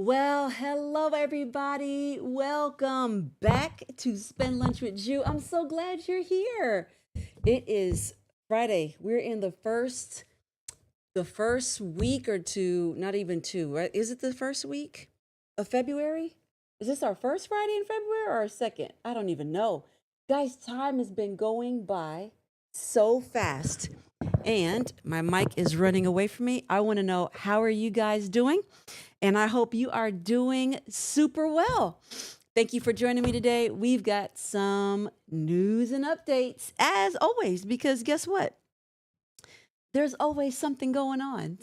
Well, hello everybody. Welcome back to Spend Lunch with Jew. I'm so glad you're here. It is Friday. We're in the first week or two, not even two, right? Is it the first week of February? Is this our first Friday in February or our second? I don't even know. Guys, time has been going by so fast. And my mic is running away from me. I want to know, how are you guys doing? And I hope you are doing super well. Thank you for joining me today. We've got some news and updates as always, because guess what? There's always something going on.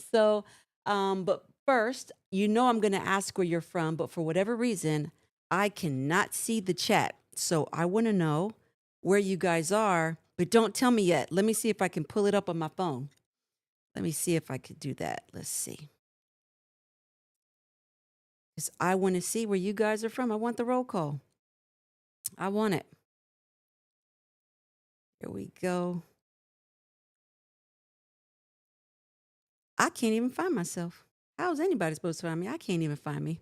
But first, I'm going to ask where you're from, but for whatever reason, I cannot see the chat. So I want to know where you guys are, but don't tell me yet. Let me see if I can pull it up on my phone. Let me see if I could do that. Let's see. Because I want to see where you guys are from. I want the roll call. I want it. Here we go. I can't even find myself. How's anybody supposed to find me? I can't even find me.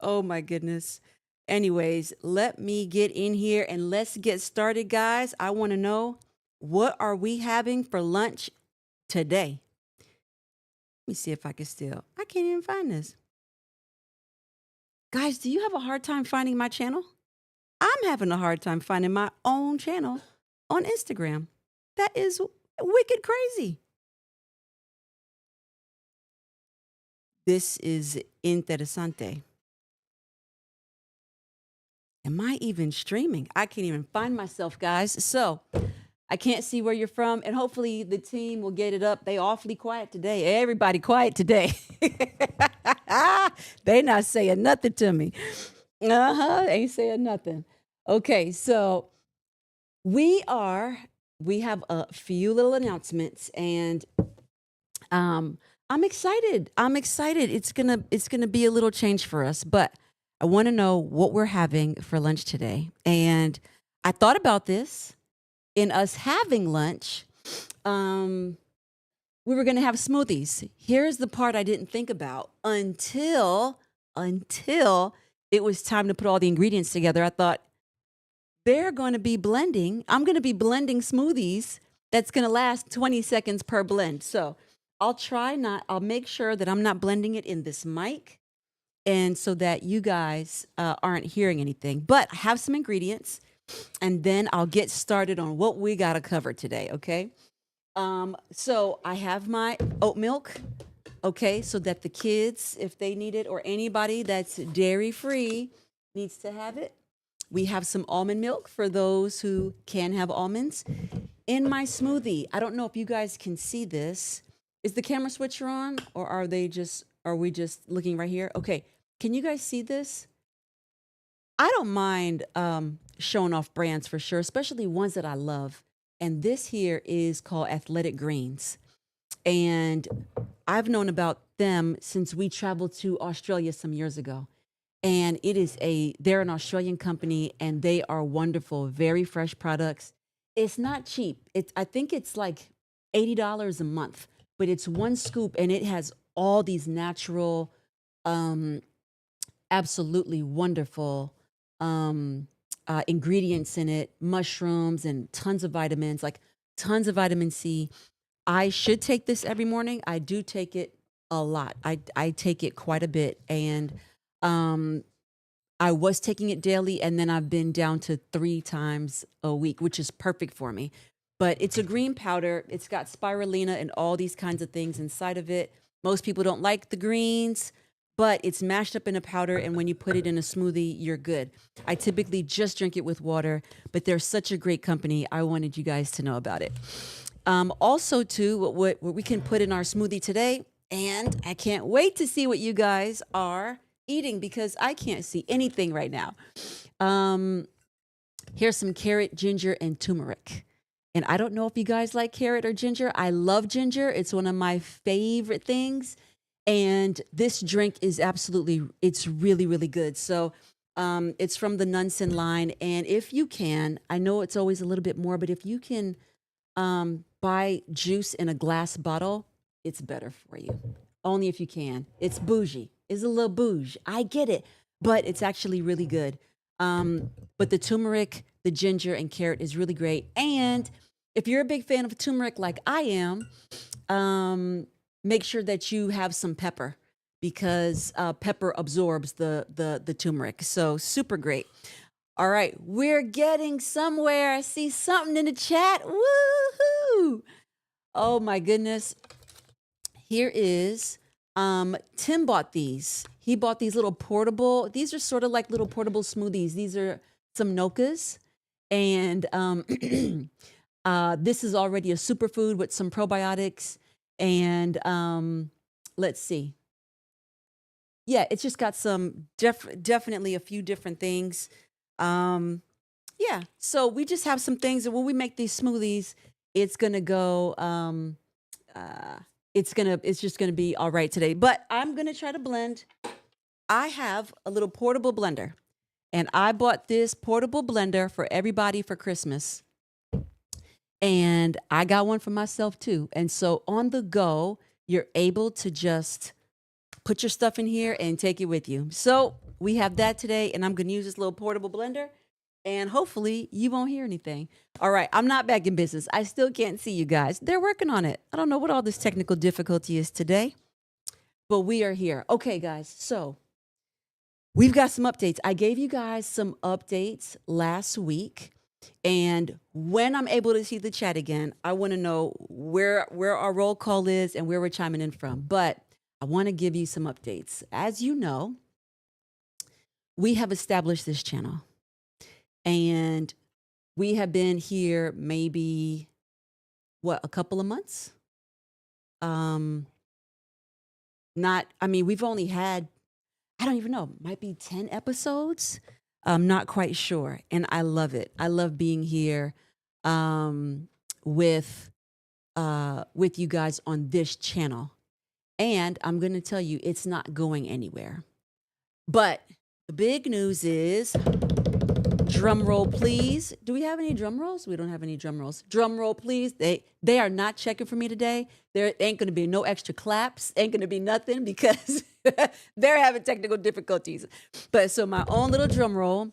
Oh my goodness. Anyways, let me get in here and let's get started, guys. I want to know, what are we having for lunch today? Let me see if I can I can't even find this. Guys, do you have a hard time finding my channel? I'm having a hard time finding my own channel on Instagram. That is wicked crazy. This is interesante. Am I even streaming? I can't even find myself, guys. So I can't see where you're from, and hopefully the team will get it up. They awfully quiet today. Everybody quiet today. They not saying nothing to me. Ain't saying nothing. Okay, so we have a few little announcements, and I'm excited. It's gonna be a little change for us, but I want to know what we're having for lunch today. And I thought about this in us having lunch. We were gonna have smoothies. Here's the part I didn't think about until it was time to put all the ingredients together. I thought, they're going to be blending. I'm going to be blending smoothies that's going to last 20 seconds per blend. So I'll make sure that I'm not blending it in this mic, and so that you guys aren't hearing anything. But I have some ingredients, and then I'll get started on what we got to cover today, okay? So I have my oat milk, okay, so that the kids, if they need it, or anybody that's dairy-free needs to have it. We have some almond milk for those who can have almonds. In my smoothie, I don't know if you guys can see this. Is the camera switcher on, or are we just looking right here? Okay. Can you guys see this? I don't mind showing off brands for sure, especially ones that I love. And this here is called Athletic Greens. And I've known about them since we traveled to Australia some years ago. And they're an Australian company, and they are wonderful, very fresh products. It's not cheap. I think it's like $80 a month, but it's one scoop, and it has all these natural, absolutely wonderful ingredients in it, mushrooms and tons of vitamins, like tons of vitamin C. I should take this every morning. I do take it a lot. I take it quite a bit, and I was taking it daily, and then I've been down to 3 times a week, which is perfect for me. But it's a green powder. It's got spirulina and all these kinds of things inside of it. Most people don't like the greens, but it's mashed up in a powder, and when you put it in a smoothie, you're good. I typically just drink it with water, but they're such a great company. I wanted you guys to know about it. Also, too, what we can put in our smoothie today, and I can't wait to see what you guys are eating, because I can't see anything right now. Here's some carrot, ginger, and turmeric. And I don't know if you guys like carrot or ginger. I love ginger. It's one of my favorite things. And this drink is it's really, really good. So it's from the Nunsen line. And if you can, I know it's always a little bit more, but if you can buy juice in a glass bottle, it's better for you. only if you can. It's bougie. It's a little bougie. I get it, but it's actually really good. But the turmeric, the ginger, and carrot is really great. And if you're a big fan of turmeric like I am, make sure that you have some pepper because pepper absorbs the turmeric. So super great. All right, we're getting somewhere. I see something in the chat. Woohoo! Oh my goodness. Here is Tim bought these. He bought these little portable, these are sort of like little portable smoothies. These are some Nokas. And this is already a superfood with some probiotics. And let's see. Yeah, it's just got some definitely a few different things. Yeah, so we just have some things, and when we make these smoothies, it's gonna go. It's just gonna be all right today. But I'm gonna try to blend. I have a little portable blender, and I bought this portable blender for everybody for Christmas. And I got one for myself too. And so on the go, you're able to just put your stuff in here and take it with you. So we have that today, and I'm going to use this little portable blender, and hopefully you won't hear anything. All right, I'm not back in business. I still can't see you guys. They're working on it. I don't know what all this technical difficulty is today, but we are here. Okay, guys, so we've got some updates. I gave you guys some updates last week, and when I'm able to see the chat again, I want to know where our roll call is and where we're chiming in from. But I want to give you some updates. As you know, we have established this channel, and we have been here maybe, a couple of months? We've only had, I don't even know, might be 10 episodes. I'm not quite sure. And I love it. I love being here with you guys on this channel. And I'm going to tell you, it's not going anywhere. But the big news is, drum roll, please. Do we have any drum rolls? We don't have any drum rolls. Drum roll, please. They are not checking for me today. There ain't going to be no extra claps. Ain't going to be nothing because they're having technical difficulties. But so my own little drum roll.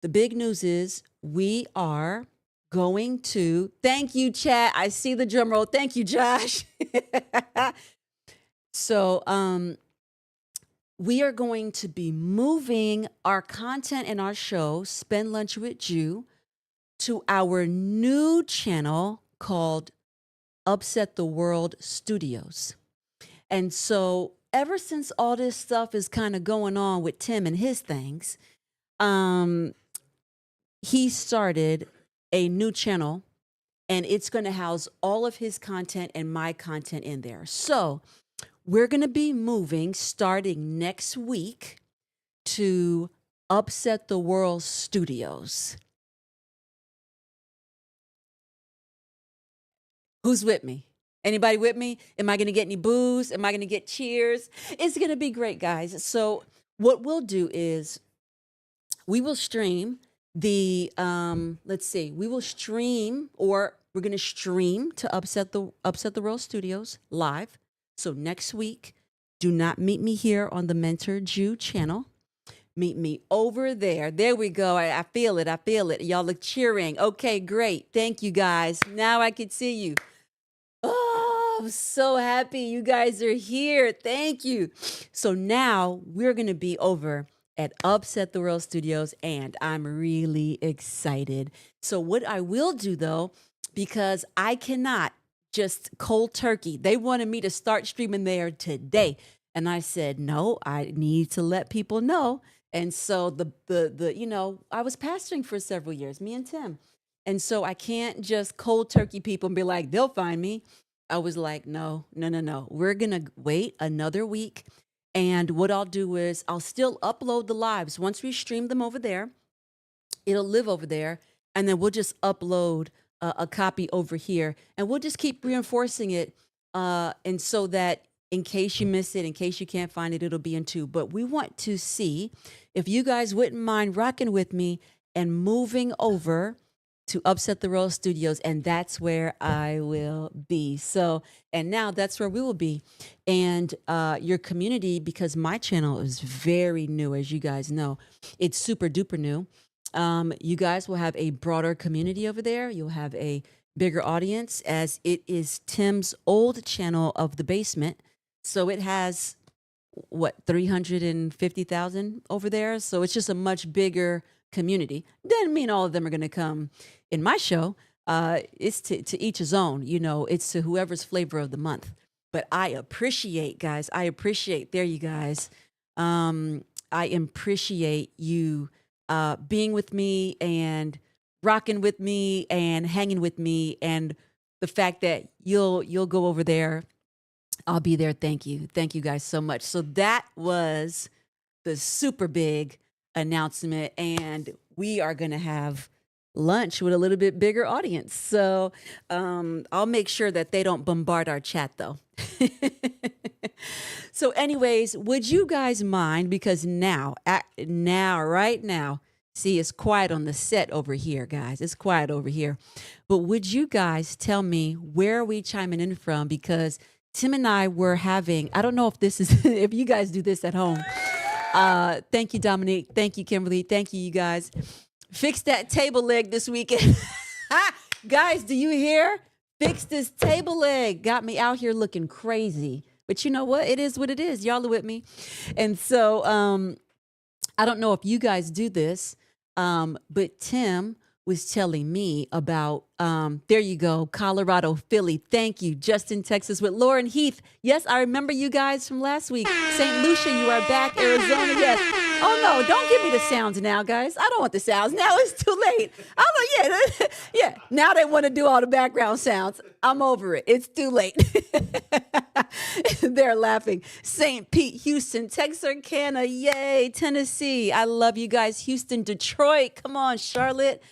The big news is we are going to, thank you, chat. I see the drum roll. Thank you, Josh. So we are going to be moving our content and our show, Spend Lunch with Jew, to our new channel called Upset the World Studios. And so ever since all this stuff is kind of going on with Tim and his things, he started a new channel, and it's going to house all of his content and my content in there. So we're going to be moving starting next week to Upset the World Studios. Who's with me? Anybody with me? Am I going to get any boos? Am I going to get cheers? It's going to be great, guys. So what we'll do is we will stream the, we will stream, or we're going to stream to Upset the World Studios live. So next week, do not meet me here on the Mentor Jew channel. Meet me over there. There we go. I feel it. I feel it. Y'all are cheering. Okay, great. Thank you, guys. Now I can see you. Oh, I'm so happy you guys are here. Thank you. So now we're going to be over at Upset the World Studios, and I'm really excited. So what I will do, though, because I cannot just cold turkey. They wanted me to start streaming there today. And I said, no, I need to let people know. And so I was pastoring for several years, me and Tim. And so I can't just cold turkey people and be like, they'll find me. I was like, no. We're going to wait another week. And what I'll do is I'll still upload the lives. Once we stream them over there, it'll live over there. And then we'll just upload a copy over here, and we'll just keep reinforcing it, and so that in case you miss it, in case you can't find it, it'll be in two. But we want to see if you guys wouldn't mind rocking with me and moving over to Upset the World Studios, and that's where I will be. So, and now that's where we will be. And your community, because my channel is very new, as you guys know, it's super duper new. You guys will have a broader community over there. You'll have a bigger audience, as it is Tim's old channel of the basement. So it has what, 350,000 over there. So it's just a much bigger community. Doesn't mean all of them are going to come in my show. It's to each his own, you know, it's to whoever's flavor of the month. But I appreciate, guys, there you guys. I appreciate you being with me and rocking with me and hanging with me, and the fact that you'll go over there. I'll be there. Thank you. Thank you guys so much. So that was the super big announcement, and we are going to have lunch with a little bit bigger audience. So I'll make sure that they don't bombard our chat though. So anyways, would you guys mind, because right now, see, it's quiet on the set over here, guys. It's quiet over here. But would you guys tell me where are we chiming in from? Because Tim and I were having, I don't know if this is, if you guys do this at home. Thank you, Dominique. Thank you, Kimberly. Thank you, you guys. Fix that table leg this weekend. Guys, do you hear? Fix this table leg. Got me out here looking crazy. But you know what? It is what it is. Y'all are with me. And so I don't know if you guys do this, but Tim was telling me about, there you go, Colorado, Philly. Thank you. Justin, Texas with Lauren Heath. Yes, I remember you guys from last week. St. Lucia, you are back. Arizona, yes. Oh, no, don't give me the sounds now, guys. I don't want the sounds. Now it's too late. Yeah. Now they want to do all the background sounds. I'm over it. It's too late. They're laughing. St. Pete, Houston, Texarkana, yay, Tennessee. I love you guys. Houston, Detroit. Come on, Charlotte.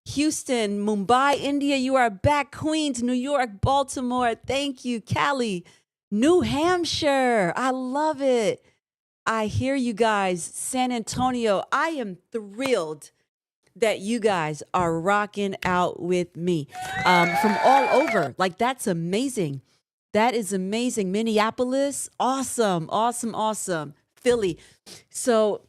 Houston, Mumbai, India, you are back. Queens, New York, Baltimore, thank you. Cali, New Hampshire, I love it. I hear you guys. San Antonio, I am thrilled that you guys are rocking out with me from all over. Like, that's amazing. That is amazing. Minneapolis, awesome. Philly. So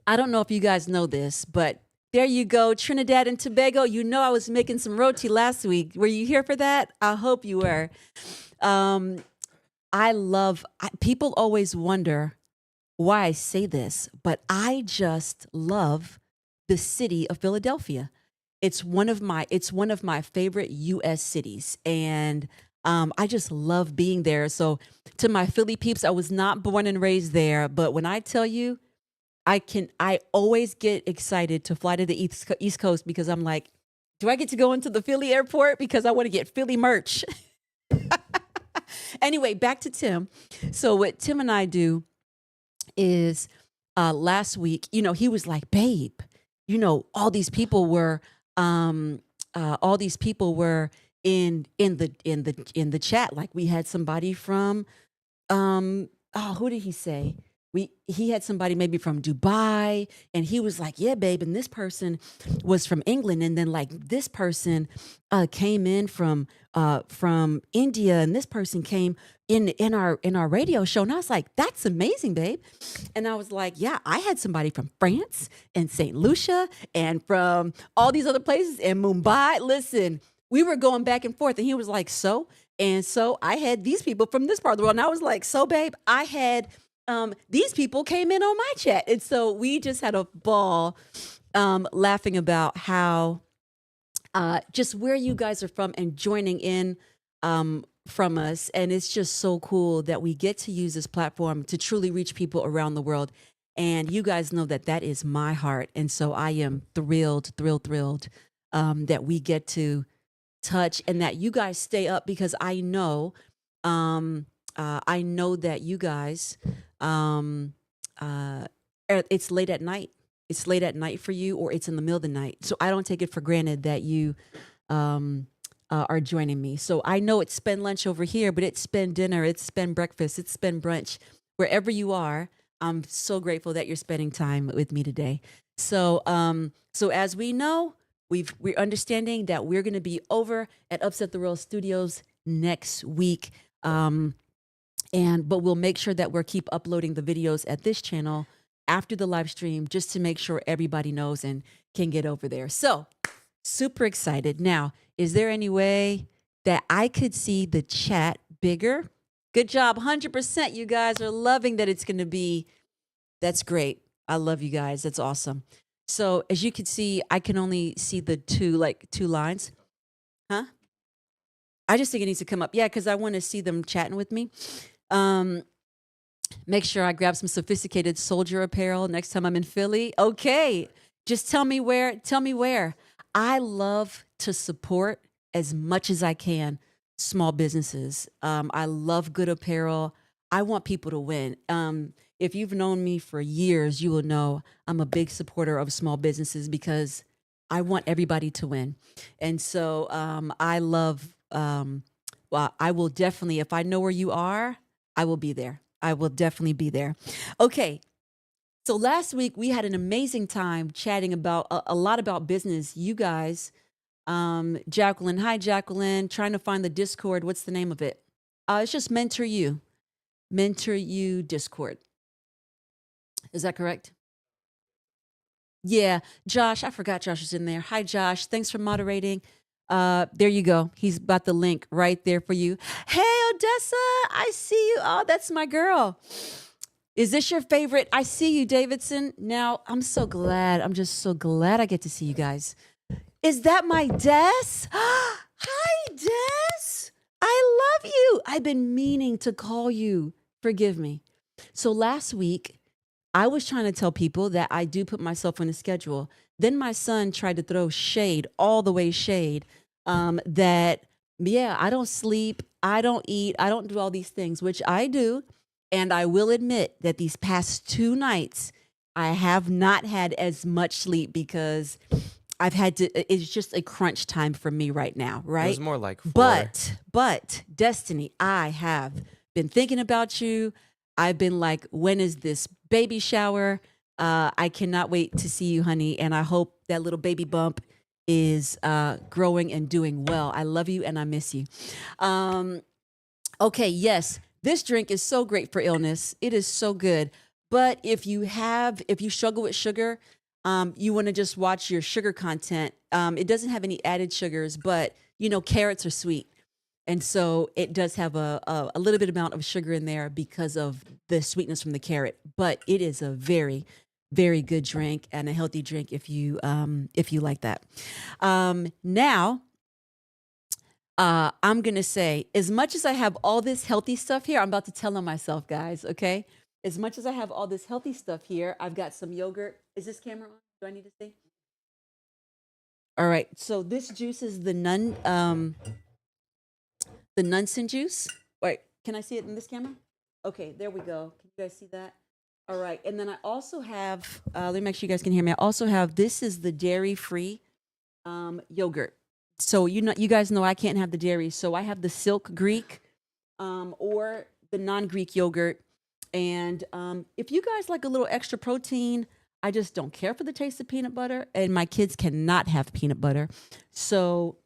I don't know if you guys know this, but there you go, Trinidad and Tobago. You know I was making some roti last week. Were you here for that? I hope you were. People always wonder why I say this, but I just love the city of Philadelphia. It's one of my favorite U.S. cities, and I just love being there. So to my Philly peeps, I was not born and raised there, but when I tell you, I always get excited to fly to the East Coast, because I'm like, do I get to go into the Philly airport? Because I want to get Philly merch. Anyway, back to Tim. So what Tim and I do is last week, you know, he was like, babe, you know, all these people were in the chat. Like, we had somebody from who did he say? He had somebody maybe from Dubai, and he was like, yeah, babe. And this person was from England. And then like this person came in from India, and this person came in our radio show. And I was like, that's amazing, babe. And I was like, yeah, I had somebody from France and St. Lucia and from all these other places and Mumbai. Listen, we were going back and forth, and he was like, so, and so I had these people from this part of the world. And I was like, so babe, I had these people came in on my chat. And so we just had a ball laughing about how just where you guys are from and joining in from us. And it's just so cool that we get to use this platform to truly reach people around the world. And you guys know that that is my heart. And so I am thrilled that we get to touch and that you guys stay up, because I know that you guys, it's late at night. It's late at night for you, or it's in the middle of the night. So I don't take it for granted that you are joining me. So I know it's spend lunch over here, but it's spend dinner, it's spend breakfast, it's spend brunch. Wherever you are, I'm so grateful that you're spending time with me today. So, so as we know, we're understanding that we're going to be over at Upset the World Studios next week. But we'll make sure that we'll keep uploading the videos at this channel after the live stream, just to make sure everybody knows and can get over there. So super excited. Now, is there any way that I could see the chat bigger? Good job. 100%. You guys are loving that it's going to be. That's great. I love you guys. That's awesome. So as you can see, I can only see the two lines. Huh? I just think it needs to come up. Yeah, because I want to see them chatting with me. Make sure I grab some sophisticated soldier apparel next time I'm in Philly. Okay. Just tell me where. Tell me where. I love to support as much as I can small businesses. I love good apparel. I want people to win. If you've known me for years, you will know I'm a big supporter of small businesses because I want everybody to win. And so I love, well, I will definitely, if I know where you are, I will be there. I will definitely be there. Okay. So last week we had an amazing time chatting about a lot about business. You guys, Jacqueline, hi Jacqueline, trying to find the Discord. What's the name of it? It's just Mentor You Discord. Is that correct? Yeah, Josh, I forgot Josh was in there. Hi Josh, thanks for moderating. There you go. He's got the link right there for you. Hey Odessa, I see you. Oh, that's my girl. Is this your favorite? I see you, Davidson. Now, I'm so glad. I'm just so glad I get to see you guys. Is that my Des? Hi, Des. I love you. I've been meaning to call you. Forgive me. So last week, I was trying to tell people that I do put myself on a schedule. Then my son tried to throw shade, all the way shade, that, yeah, I don't sleep, I don't eat, I don't do all these things, which I do. And I will admit that these past 2 nights, I have not had as much sleep because I've had to, it's just a crunch time for me right now, right? It was more like 4. But Destiny, I have been thinking about you. I've been like, when is this baby shower? I cannot wait to see you, honey. And I hope that little baby bump is growing and doing well. I love you and I miss you. Okay, yes. This drink is so great for illness. It is so good. But if you struggle with sugar, you want to just watch your sugar content. It doesn't have any added sugars, but carrots are sweet. And so it does have a little bit amount of sugar in there because of the sweetness from the carrot. But it is a very, very good drink and a healthy drink if you like that. Now, I'm going to say, as much as I have all this healthy stuff here, I'm about to tell on myself, guys, okay? As much as I have all this healthy stuff here, I've got some yogurt. Is this camera on? Do I need to see? All right. So this juice is the Nunson juice. Wait, can I see it in this camera? Okay, there we go. Can you guys see that? All right. And then I also have, let me make sure you guys can hear me. I also have, this is the dairy-free yogurt. So you guys know I can't have the dairy. So I have the Silk Greek or the non-Greek yogurt. And if you guys like a little extra protein, I just don't care for the taste of peanut butter. And my kids cannot have peanut butter. So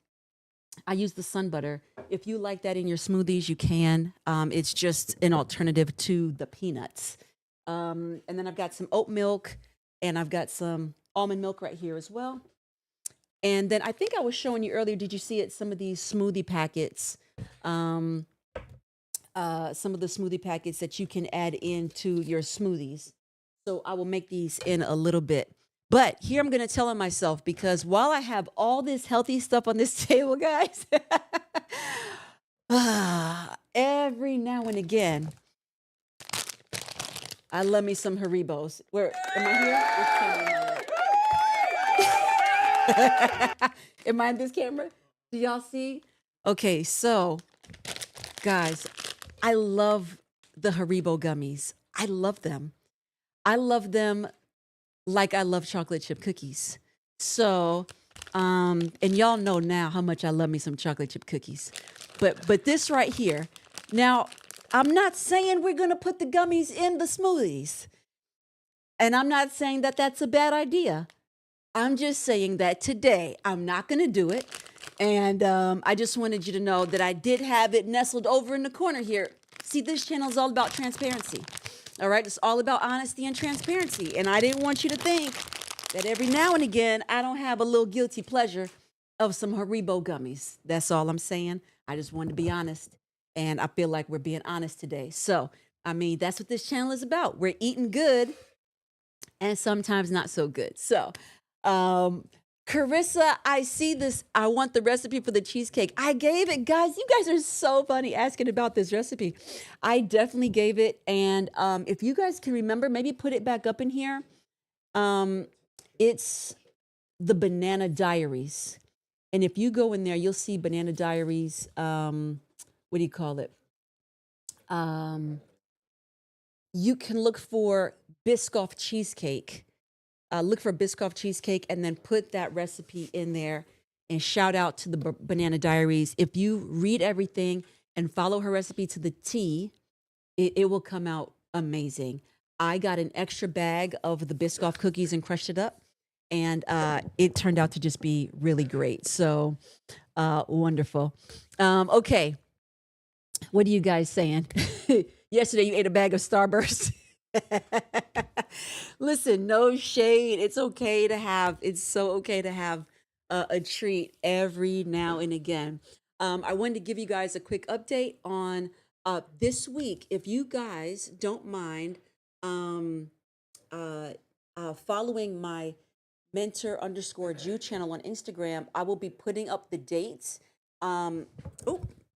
I use the sun butter. If you like that in your smoothies, you can. It's just an alternative to the peanuts. And then I've got some oat milk and I've got some almond milk right here as well. And then I think I was showing you earlier, did you see it? Some of these smoothie packets, some of the smoothie packets that you can add into your smoothies. So I will make these in a little bit. But here I'm going to tell on myself because while I have all this healthy stuff on this table, guys, every now and again, I love me some Haribos. Where am I here? Which camera am I at? Am I in this camera? Do y'all see? Okay, so guys, I love the Haribo gummies. I love them. I love them like I love chocolate chip cookies. So, and y'all know now how much I love me some chocolate chip cookies. But this right here, now I'm not saying we're gonna put the gummies in the smoothies. And I'm not saying that that's a bad idea. I'm just saying that today I'm not going to do it. And I just wanted you to know that I did have it nestled over in the corner here. See, this channel is all about transparency. All right. It's all about honesty and transparency. And I didn't want you to think that every now and again I don't have a little guilty pleasure of some Haribo gummies. That's all I'm saying. I just wanted to be honest. And I feel like we're being honest today. So, I mean, that's what this channel is about. We're eating good and sometimes not so good. So, Carissa, I see this. I want the recipe for the cheesecake. I gave it, guys. You guys are so funny asking about this recipe. I definitely gave it. And if you guys can remember, maybe put it back up in here. It's the Banana Diaries. And if you go in there, you'll see Banana Diaries. What do you call it? You can look for Biscoff cheesecake. Look for Biscoff cheesecake and then put that recipe in there and shout out to the Banana Diaries. If you read everything and follow her recipe to the T, it will come out amazing. I got an extra bag of the Biscoff cookies and crushed it up, and it turned out to just be really great. So wonderful. Okay. What are you guys saying? Yesterday you ate a bag of Starburst. Listen, no shade. It's okay to have, it's so okay to have a treat every now and again. I wanted to give you guys a quick update on this week. If you guys don't mind following my mentor_Jew channel on Instagram, I will be putting up the dates. Oh,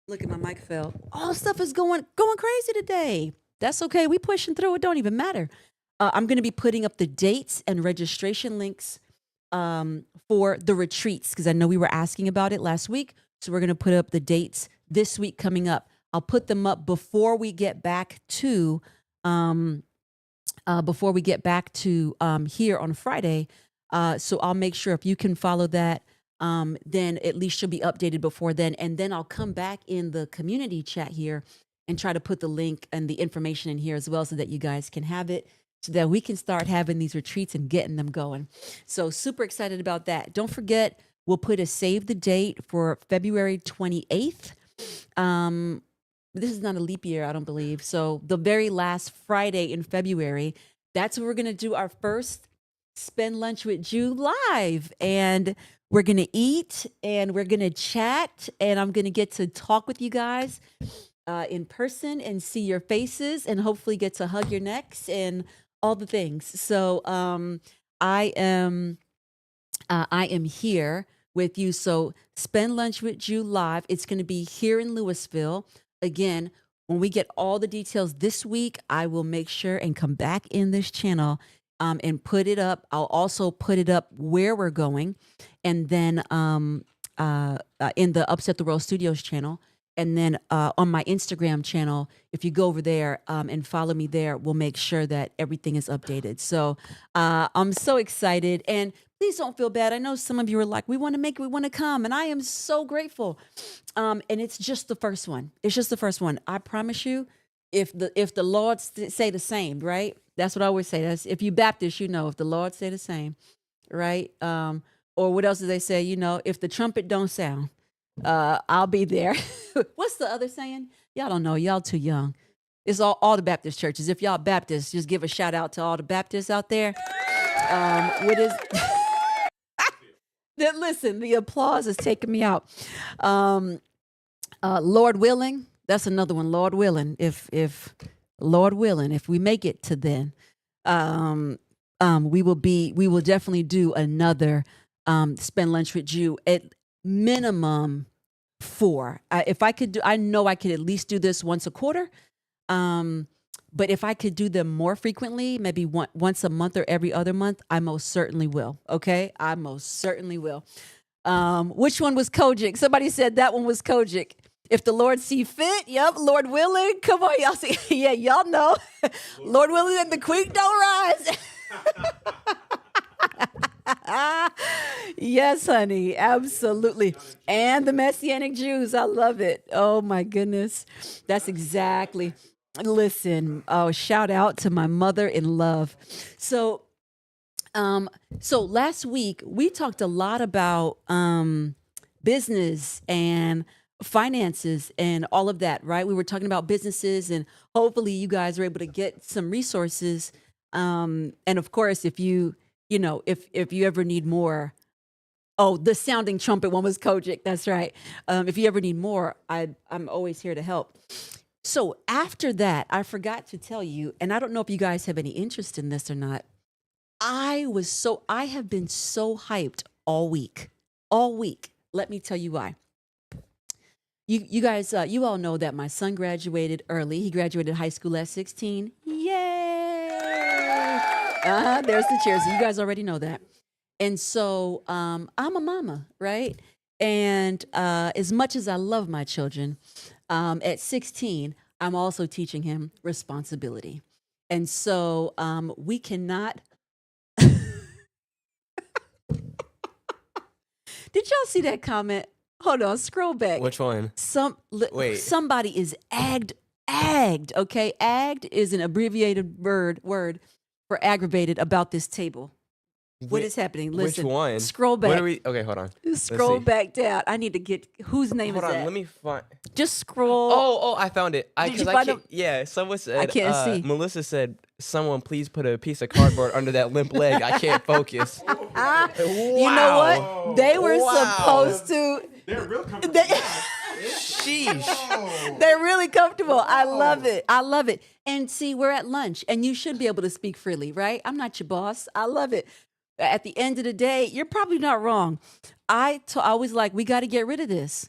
look at my mic fell. All stuff is going crazy today. That's okay. We pushing through. It don't even matter. I'm going to be putting up the dates and registration links for the retreats because I know we were asking about it last week. So we're going to put up the dates this week coming up. I'll put them up before we get back to here on Friday. So I'll make sure if you can follow that, then at least you'll be updated before then. And then I'll come back in the community chat here and try to put the link and the information in here as well so that you guys can have it, so that we can start having these retreats and getting them going. So super excited about that. Don't forget, we'll put a save the date for February 28th. This is not a leap year, I don't believe. So the very last Friday in February, that's when we're going to do our first Spend Lunch with Jew live. And we're going to eat and we're going to chat and I'm going to get to talk with you guys in person and see your faces and hopefully get to hug your necks and all the things. So I am here with you. So Spend Lunch with Jew live. It's going to be here in Louisville. Again, when we get all the details this week, I will make sure and come back in this channel and put it up. I'll also put it up where we're going. And then in the Upset the World Studios channel. And then on my Instagram channel, if you go over there and follow me there, we'll make sure that everything is updated. So I'm so excited. And please don't feel bad. I know some of you are like, we want to make it, we want to come. And I am so grateful. And it's just the first one. It's just the first one. I promise you, if the Lord say the same, right? That's what I always say. That's, if you Baptist, you know, if the Lord say the same, right? Or what else do they say? You know, if the trumpet don't sound, I'll be there. What's the other saying? Y'all don't know. Y'all too young. It's all the Baptist churches. If y'all Baptists, just give a shout out to all the Baptists out there. What is? Listen, the applause is taking me out. Lord willing, that's another one. Lord willing, if Lord willing, if we make it to then, we will definitely do another Spend Lunch with Jew at minimum 4. If I could do, I know I could at least do this once a quarter. But if I could do them more frequently, maybe once a month or every other month, I most certainly will. Okay. I most certainly will. Which one was Kojic? Somebody said that one was Kojic. If the Lord see fit, yep, Lord willing. Come on, y'all see. Yeah, y'all know. Lord willing and the creek don't rise. Yes, honey, absolutely. And the Messianic Jews, I love it. Oh my goodness. That's exactly. Listen, oh, shout out to my mother in love. So So last week we talked a lot about business and finances and all of that, right? We were talking about businesses, and hopefully you guys are able to get some resources. And of course, if if you ever need more, oh, the sounding trumpet one was Kojic. That's right. If you ever need more, I'm always here to help. So after that, I forgot to tell you, and I don't know if you guys have any interest in this or not. I have been so hyped all week, all week. Let me tell you why. You guys, you all know that my son graduated early. He graduated high school at 16. Yay! There's the cheers. You guys already know that. And so I'm a mama, right? And as much as I love my children, at 16, I'm also teaching him responsibility. And so we cannot. Did y'all see that comment? Hold on, scroll back. Which one? Wait. Somebody is agged. Okay, agged is an abbreviated word for aggravated about this table. What is happening? Listen. Which one? Scroll back. Okay, hold on. Scroll back down. I need to get whose name hold is on, that? let me find. Just scroll. Oh, I found it. Did you find it? Yeah, someone said. I can't see. Melissa said, "Someone please put a piece of cardboard under that limp leg. I can't focus." Wow. You know what? They were supposed to. They're real comfortable. Sheesh. They're really comfortable. I love it. I love it. And see, we're at lunch, and you should be able to speak freely, right? I'm not your boss. I love it. At the end of the day, you're probably not wrong. I was like, we got to get rid of this.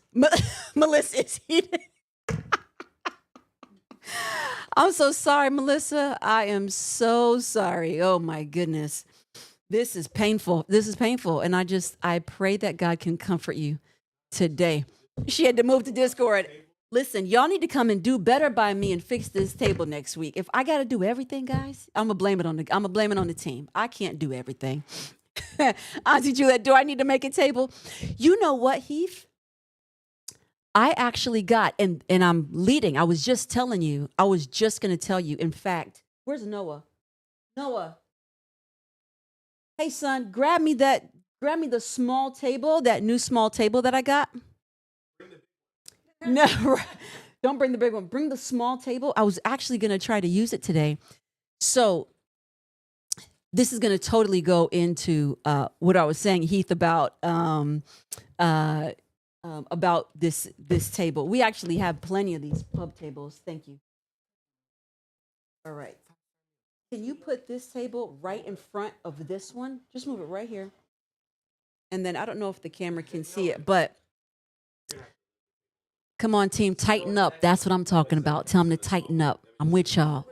Melissa is heated. I'm so sorry, Melissa. I am so sorry. Oh my goodness. This is painful. And I pray that God can comfort you today. She had to move to Discord. Listen, y'all need to come and do better by me and fix this table next week. If I got to do everything, guys, I'm gonna blame it on the team. I can't do everything. Auntie Juliet, do I need to make a table? You know what, Heath? I actually got, and I'm leading. I was just telling you. I was just gonna tell you. In fact, where's Noah? Noah. Hey son, grab me the small table, that new small table that I got. No, don't bring the big one. Bring the small table. I was actually going to try to use it today. So this is going to totally go into what I was saying, Heath, about this table. We actually have plenty of these pub tables. Thank you. All right. Can you put this table right in front of this one? Just move it right here. And then I don't know if the camera can see it, but come on, team, tighten up. That's what I'm talking about. Tell them to tighten up. I'm with y'all.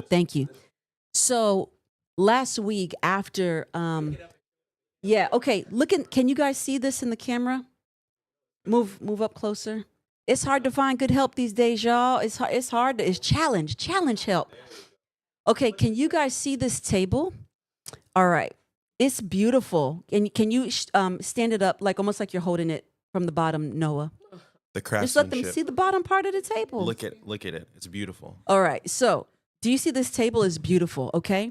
Thank you. So last week after, yeah, okay. Can you guys see this in the camera? Move up closer. It's hard to find good help these days, y'all. It's hard. It's challenge help. Okay, can you guys see this table? All right. It's beautiful. And can you stand it up almost like you're holding it from the bottom, Noah? The craftsmanship. Just let them see the bottom part of the table. Look at it. It's beautiful. All right. So, do you see this table is beautiful? Okay.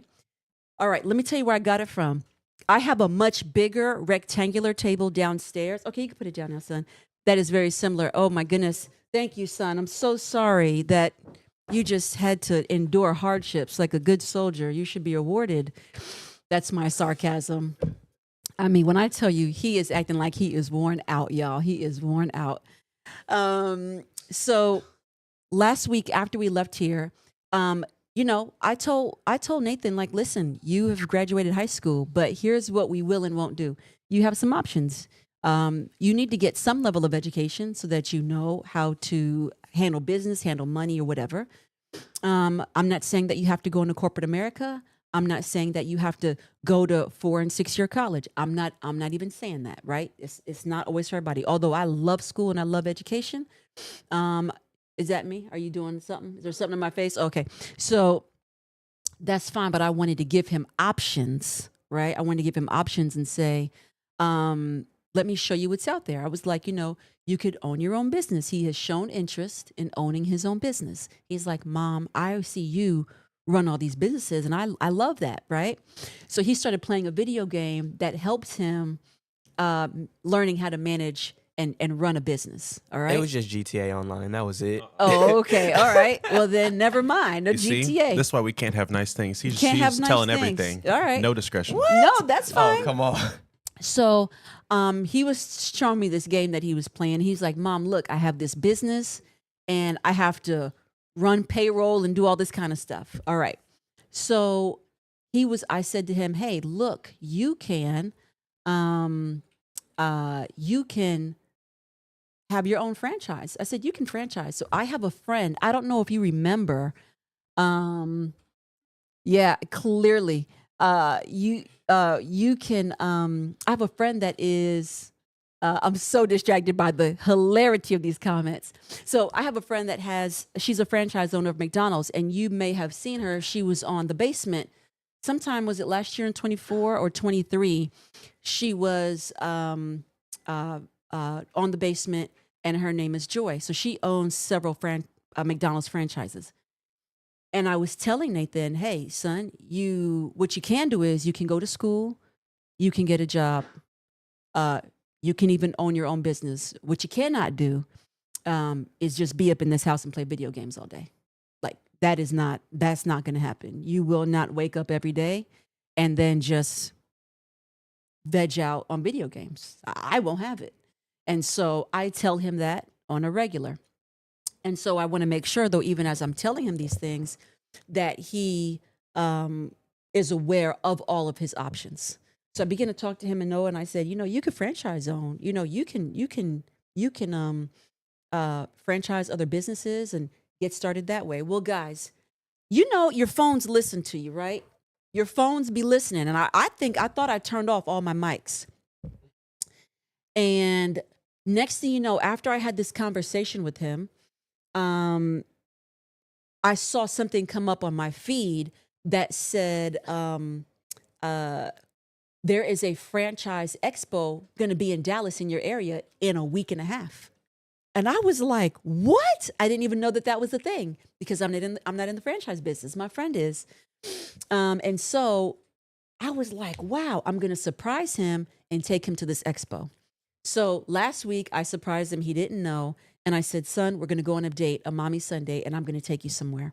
All right. Let me tell you where I got it from. I have a much bigger rectangular table downstairs. Okay, you can put it down now, son. That is very similar. Oh my goodness. Thank you, son. I'm so sorry that you just had to endure hardships like a good soldier. You should be awarded. That's my sarcasm. I mean, when I tell you he is acting like he is worn out, y'all. He is worn out. So last week after we left here, I told Nathan, listen, you have graduated high school, but here's what we will and won't do. You have some options. You need to get some level of education so that you know how to handle business, handle money or whatever. I'm not saying that you have to go into corporate America. I'm not saying that you have to go to 4 and 6 year college. I'm not even saying that, right? It's not always for everybody. Although I love school and I love education. Is that me? Are you doing something? Is there something in my face? Okay. So that's fine. But I wanted to give him options, right? I wanted to give him options and say, let me show you what's out there. I was like, you could own your own business. He has shown interest in owning his own business. He's like, Mom, I see you run all these businesses. And I love that, right? So he started playing a video game that helped him learning how to manage and run a business. All right. It was just GTA Online. That was it. Oh, okay. All right. Well, then never mind. A You see? GTA. That's why we can't have nice things. Can't have She's nice telling things. everything. All right. No discretion. No, that's fine. Oh, come on. So he was showing me this game that he was playing. He's like, Mom, look, I have this business and I have to run payroll and do all this kind of stuff. All right. So I said to him, hey, look, you can have your own franchise. I said, you can franchise. So I have a friend. I don't know if you remember. Yeah, clearly. You can, I have a friend that is, I'm so distracted by the hilarity of these comments. So I have a friend that she's a franchise owner of McDonald's, and you may have seen her. She was on The Basement. Sometime, was it last year in 24 or 23? She was on The Basement, and her name is Joy. So she owns several McDonald's franchises. And I was telling Nathan, hey, son, what you can do is you can go to school, you can get a job, you can even own your own business. What you cannot do is just be up in this house and play video games all day. Like that's not going to happen. You will not wake up every day and then just veg out on video games. I won't have it. And so I tell him that on a regular. And so I want to make sure, though, even as I'm telling him these things, that he is aware of all of his options. So I began to talk to him and I said, you can franchise own, you can franchise other businesses and get started that way. Well, guys, your phones listen to you, right? Your phones be listening. And I thought I turned off all my mics. And next thing you know, after I had this conversation with him, I saw something come up on my feed that said, there is a franchise expo going to be in Dallas in your area in a week and a half. And I was like, what? I didn't even know that was a thing because I'm not in the franchise business. My friend is. And so I was like, wow, I'm going to surprise him and take him to this expo. So last week I surprised him. He didn't know. And I said, son, we're going to go on a date, a mommy Sunday, and I'm going to take you somewhere.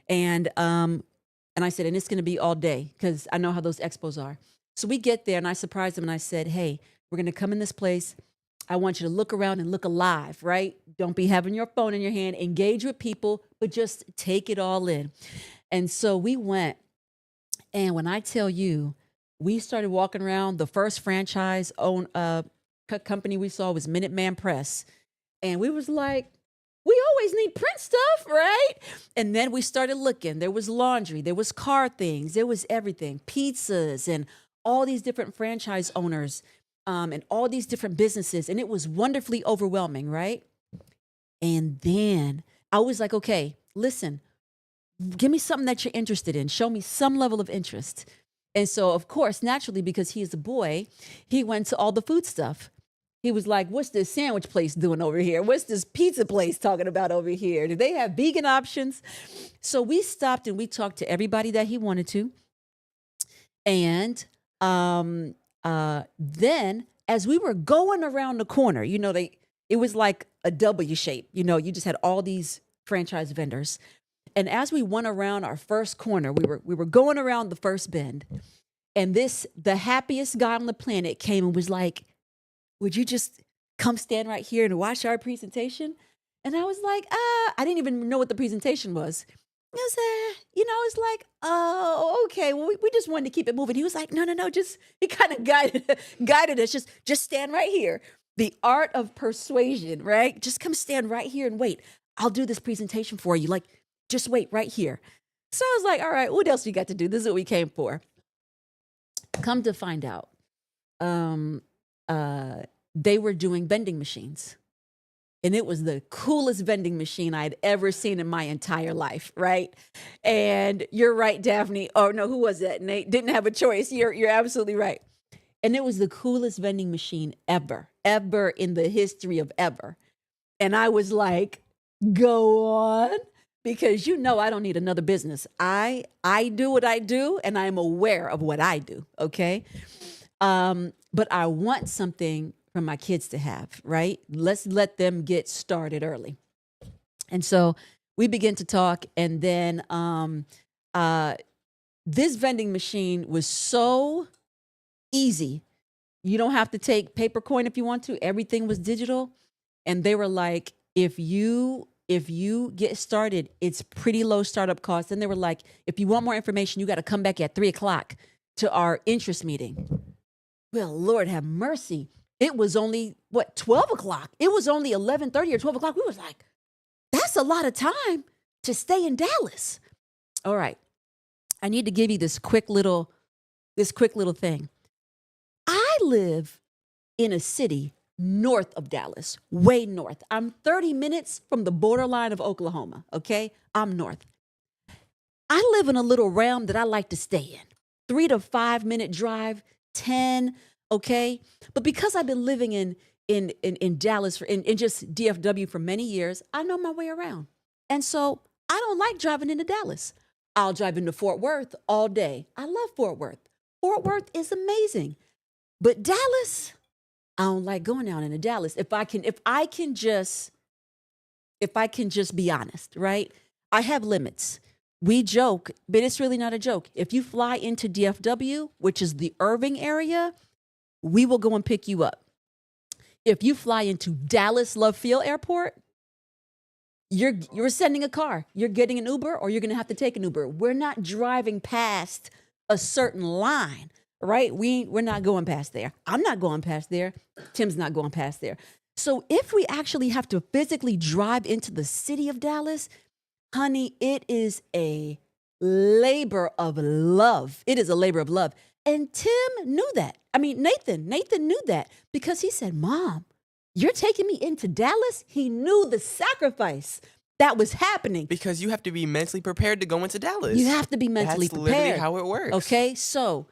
And I said, and it's going to be all day because I know how those expos are. So we get there and I surprised him and I said, hey, we're going to come in this place. I want you to look around and look alive, right? Don't be having your phone in your hand, engage with people, but just take it all in. And so we went. And when I tell you, we started walking around. The first franchise owned company we saw was Minuteman Press. And we was like, we always need print stuff, right? And then we started looking. There was laundry, there was car things, there was everything, pizzas and all these different franchise owners and all these different businesses. And it was wonderfully overwhelming, right? And then I was like, okay, listen, give me something that you're interested in. Show me some level of interest. And so, of course, naturally, because he's a boy, he went to all the food stuff. He was like, what's this sandwich place doing over here? What's this pizza place talking about over here? Do they have vegan options? So we stopped and we talked to everybody that he wanted to. And then as we were going around the corner, it was like a W shape. You just had all these franchise vendors. And as we went around our first corner, we were going around the first bend. And the happiest guy on the planet came and was like, would you just come stand right here and watch our presentation? And I was like, I didn't even know what the presentation was. It was, it's like, oh, okay. Well, we just wanted to keep it moving. He was like, no, he kind of guided us. Just stand right here. The art of persuasion, right? Just come stand right here and wait. I'll do this presentation for you. Like, just wait right here. So I was like, all right, what else we got to do? This is what we came for. Come to find out, they were doing vending machines. And it was the coolest vending machine I'd ever seen in my entire life, right? And you're right, Daphne. Oh, no, who was that? Nate didn't have a choice. You're absolutely right. And it was the coolest vending machine ever in the history of ever. And I was like, go on. because you know I don't need another business. I do what I do, and I'm aware of what I do. Okay, but I want something for my kids to have. Right? Let's let them get started early. And so we begin to talk, and then this vending machine was so easy. You don't have to take paper coin if you want to. Everything was digital. And they were like, if you get started, it's pretty low startup costs. And they were like, if you want more information, you got to come back at 3:00 to our interest meeting. Well, Lord have mercy. It was only 12:00. It was only 11:30 or 12:00. We was like, that's a lot of time to stay in Dallas. All right. I need to give you this quick little thing. I live in a city north of Dallas, way north. I'm 30 minutes from the borderline of Oklahoma, okay? I'm north. I live in a little realm that I like to stay in. 3 to 5 minute drive, 10, okay? But because I've been living in Dallas, in just DFW for many years, I know my way around. And so I don't like driving into Dallas. I'll drive into Fort Worth all day. I love Fort Worth. Fort Worth is amazing. But Dallas, I don't like going down into Dallas. If I can just be honest, right? I have limits. We joke, but it's really not a joke. If you fly into DFW, which is the Irving area, we will go and pick you up. If you fly into Dallas Love Field Airport, you're sending a car. You're getting an Uber, or you're going to have to take an Uber. We're not driving past a certain line, right? We're not going past there. I'm not going past there. Tim's not going past there. So if we actually have to physically drive into the city of Dallas, honey, it is a labor of love. It is a labor of love. And Tim knew that. I mean, Nathan knew that, because he said, Mom, you're taking me into Dallas? He knew the sacrifice that was happening. Because you have to be mentally prepared to go into Dallas. You have to be mentally That's prepared. literally how it works. Okay, so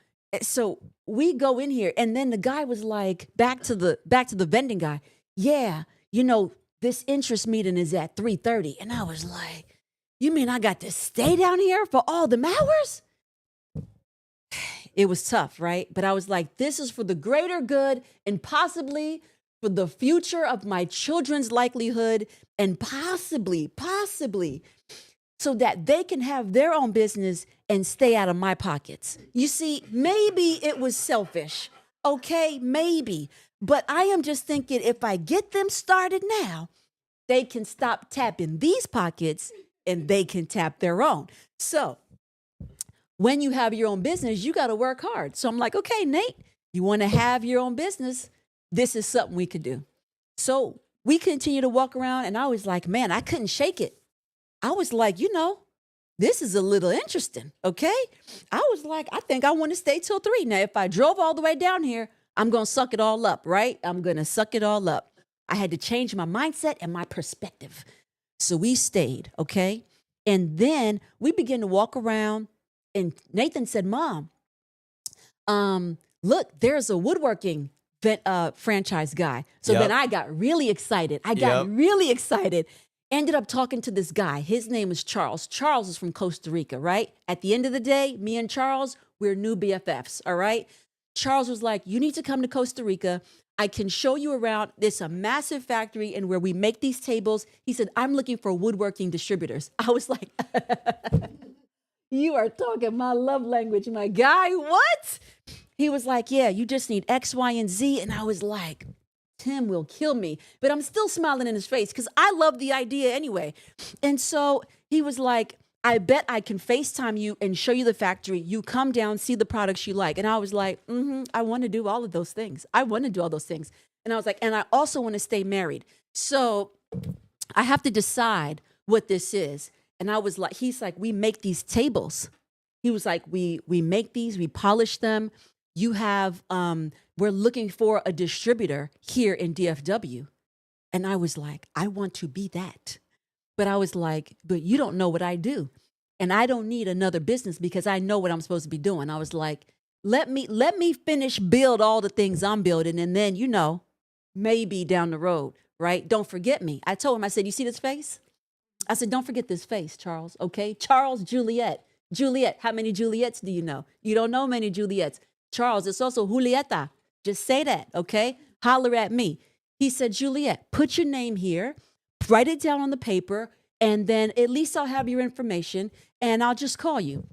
we go in here, and then the guy was like, back to the vending guy. Yeah, this interest meeting is at 3:30, and I was like, you mean I got to stay down here for all them hours? It was tough, right? But I was like, this is for the greater good, and possibly for the future of my children's likelihood, and possibly, so that they can have their own business and stay out of my pockets. You see, maybe it was selfish, okay? Maybe. But I am just thinking, if I get them started now, they can stop tapping these pockets and they can tap their own. So when you have your own business, you got to work hard. So I'm like, okay, Nate, you want to have your own business? This is something we could do. So we continue to walk around, and I was like, man, I couldn't shake it. I was like, this is a little interesting, okay? I was like, I think I want to stay till 3. Now, if I drove all the way down here, I'm going to suck it all up, right? I'm going to suck it all up. I had to change my mindset and my perspective. So we stayed, okay? And then we began to walk around, and Nathan said, Mom, look, there's a woodworking franchise guy. So then I got really excited. Ended up talking to this guy. His name is Charles. Charles is from Costa Rica, right? At the end of the day, me and Charles, we're new BFFs, all right? Charles was like, you need to come to Costa Rica. I can show you around. There's a massive factory and where we make these tables. He said, I'm looking for woodworking distributors. I was like, you are talking my love language, my guy. What? He was like, yeah, you just need X, Y, and Z. And I was like, Tim will kill me. But I'm still smiling in his face because I love the idea anyway. And so he was like, I bet I can FaceTime you and show you the factory. You come down, see the products you like. And I was like, I want to do all of those things. I want to do all those things. And I was like, and I also want to stay married. So I have to decide what this is. And I was like, he's like, we make these tables. He was like, we make these, we polish them. You have, we're looking for a distributor here in DFW. And I was like, I want to be that. But I was like, but you don't know what I do. And I don't need another business because I know what I'm supposed to be doing. I was like, let me finish build all the things I'm building. And then, maybe down the road, right? Don't forget me. I told him, I said, you see this face? I said, don't forget this face, Charles, okay? Charles Juliet. Juliet, how many Juliets do you know? You don't know many Juliets. Charles, it's also Julieta. Just say that, okay? Holler at me. He said, Juliet, put your name here, write it down on the paper, and then at least I'll have your information, and I'll just call you.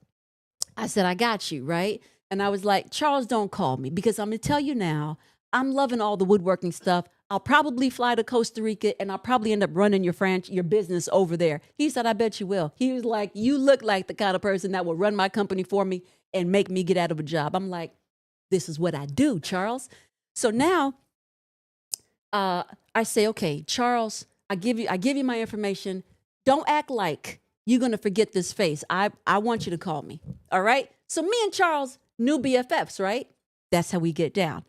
I said, I got you, right? And I was like, Charles, don't call me, because I'm going to tell you now, I'm loving all the woodworking stuff. I'll probably fly to Costa Rica, and I'll probably end up running your business over there. He said, I bet you will. He was like, you look like the kind of person that will run my company for me and make me get out of a job. I'm like, this is what I do, Charles. So now I say, okay, Charles, I give you my information. Don't act like you're going to forget this face. I want you to call me. All right. So me and Charles, new BFFs, right? That's how we get down.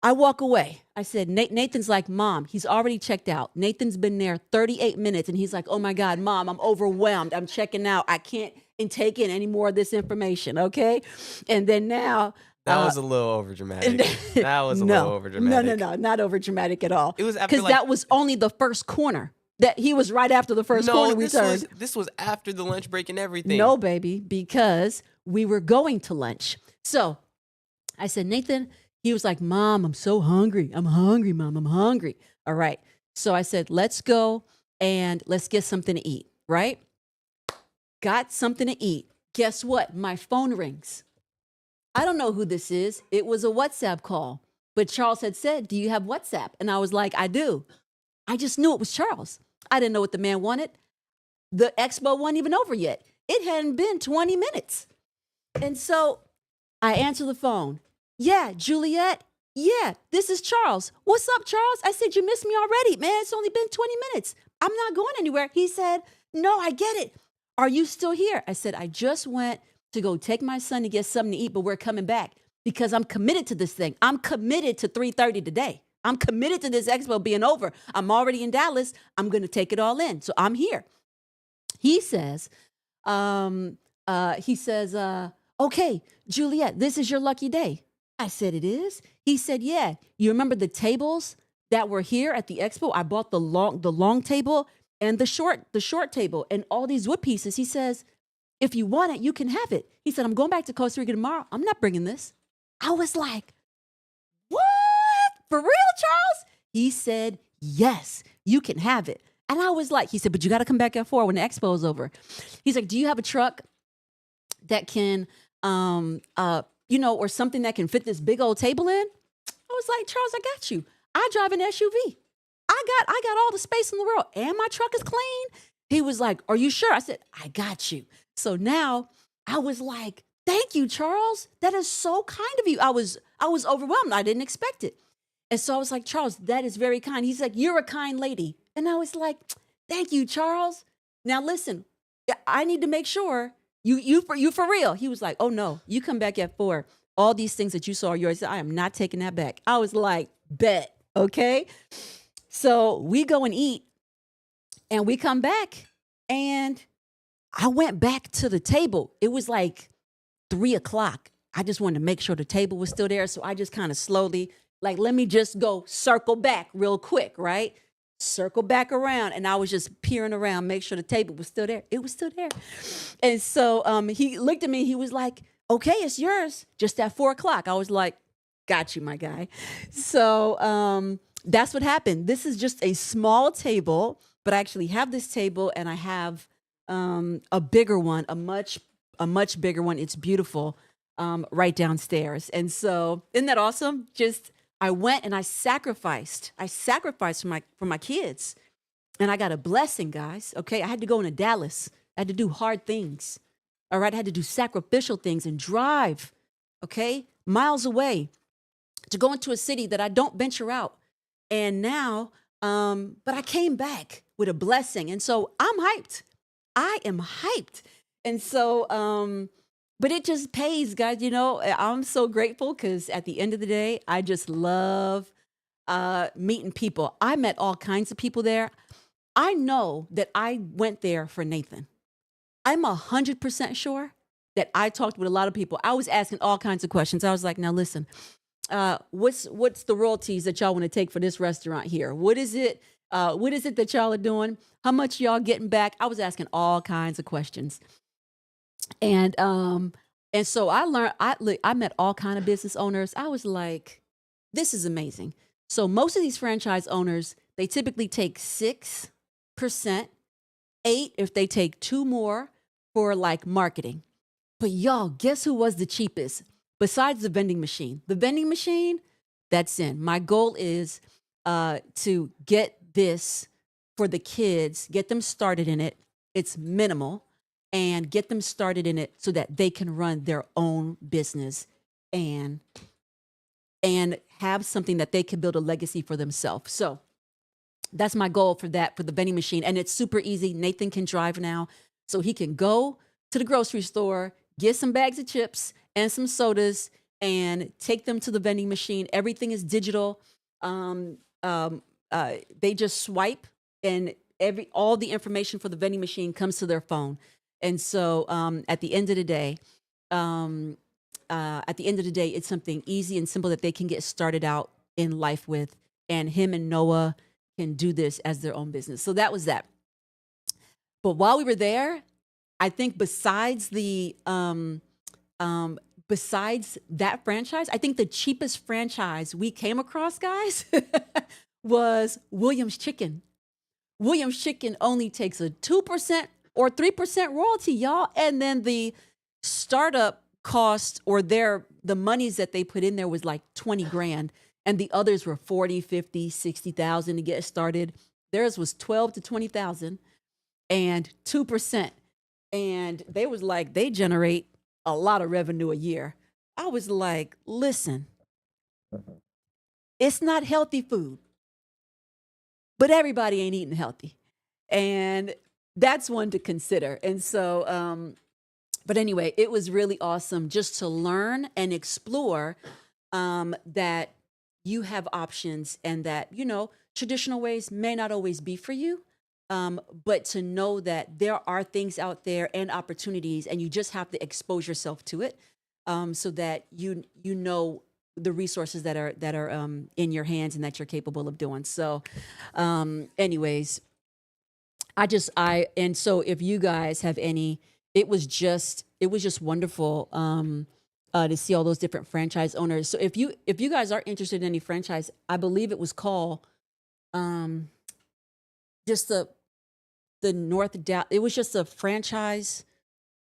I walk away. I said, Nathan's like, Mom, he's already checked out. Nathan's been there 38 minutes. And he's like, oh my God, Mom, I'm overwhelmed. I'm checking out. I can't take in any more of this information. Okay. And then now. That was a little overdramatic. That was a little overdramatic. No, not overdramatic at all. It was after, because that was only the first corner. That he was right after the first corner we turned. This was after the lunch break and everything. No, baby, because we were going to lunch. So I said, Nathan, he was like, Mom, I'm so hungry. I'm hungry, Mom. I'm hungry. All right. So I said, let's go and let's get something to eat, right? Got something to eat. Guess what? My phone rings. I don't know who this is. It was a WhatsApp call. But Charles had said, do you have WhatsApp? And I was like, I do. I just knew it was Charles. I didn't know what the man wanted. The expo wasn't even over yet. It hadn't been 20 minutes. And so I answer the phone. Yeah, Juliet. Yeah, this is Charles. What's up, Charles? I said, you missed me already, man. It's only been 20 minutes. I'm not going anywhere. He said, no, I get it. Are you still here? I said, I just went to go take my son to get something to eat, but we're coming back because I'm committed to this thing. I'm committed to 3:30 today. I'm committed to this expo being over. I'm already in Dallas. I'm going to take it all in. So I'm here. He says, okay, Juliet, this is your lucky day. I said, it is? He said, yeah. You remember the tables that were here at the expo? I bought the long table and the short table and all these wood pieces. He says, if you want it, you can have it. He said, I'm going back to Costa Rica tomorrow. I'm not bringing this. I was like, what? For real, Charles? He said, yes, you can have it. And I was like, he said, but you got to come back at 4 when the expo is over. He's like, do you have a truck that can, or something that can fit this big old table in? I was like, Charles, I got you. I drive an SUV. I got all the space in the world and my truck is clean. He was like, are you sure? I said, I got you. So now I was like, thank you, Charles. That is so kind of you. I was overwhelmed. I didn't expect it. And so I was like, Charles, that is very kind. He's like, you're a kind lady. And I was like, thank you, Charles. Now listen, I need to make sure you for real. He was like, oh no, you come back at 4. All these things that you saw are yours. I am not taking that back. I was like, bet, okay? So we go and eat and we come back and I went back to the table. It was like 3:00. I just wanted to make sure the table was still there. So I just kind of slowly, like, let me just go circle back real quick, right? Circle back around. And I was just peering around, make sure the table was still there. It was still there. And so he looked at me. He was like, okay, it's yours. Just at 4:00. I was like, got you, my guy. So that's what happened. This is just a small table, but I actually have this table and I have a bigger one, a much bigger one. It's beautiful, right downstairs. And so isn't that awesome? I went and I sacrificed for my kids and I got a blessing, guys. Okay. I had to go into Dallas. I had to do hard things. All right. I had to do sacrificial things and drive, okay, miles away to go into a city that I don't venture out. And now, but I came back with a blessing. And so I'm hyped. I am hyped. And so, but it just pays, guys. I'm so grateful because at the end of the day, I just love meeting people. I met all kinds of people there. I know that I went there for Nathan. I'm 100% sure that I talked with a lot of people. I was asking all kinds of questions. I was like, now listen, what's the royalties that y'all want to take for this restaurant here? What is it What is it that y'all are doing? How much y'all getting back? I was asking all kinds of questions. And so I learned, I met all kind of business owners. I was like, this is amazing. So most of these franchise owners, they typically take 6%, 8 if they take 2 more for like marketing. But y'all, guess who was the cheapest besides the vending machine? The vending machine, that's in. My goal is to get this for the kids, get them started in it. It's minimal, and get them started in it so that they can run their own business and have something that they can build a legacy for themselves. So that's my goal for that, for the vending machine. And it's super easy. Nathan can drive now, so he can go to the grocery store, get some bags of chips and some sodas, and take them to the vending machine. Everything is digital. They just swipe, and all the information for the vending machine comes to their phone. And so at the end of the day, it's something easy and simple that they can get started out in life with. And him and Noah can do this as their own business. So that was that. But while we were there, I think besides that franchise, I think the cheapest franchise we came across, guys, was Williams Chicken. Williams Chicken only takes a 2% or 3% royalty, y'all. And then the startup cost, or the monies that they put in there, was like 20 grand. And the others were 40, 50, 60,000 to get started. Theirs was 12 to 20,000 and 2%. And they generate a lot of revenue a year. I was like, listen, it's not healthy food, but everybody ain't eating healthy. And that's one to consider. And so, but anyway, it was really awesome just to learn and explore that you have options, and that, traditional ways may not always be for you. But to know that there are things out there and opportunities, and you just have to expose yourself to it, so that you know the resources that are in your hands and that you're capable of doing. So, anyways, and so if you guys have any, it was just wonderful to see all those different franchise owners. So if you guys are interested in any franchise, I believe it was called just the North Dallas. It was just a franchise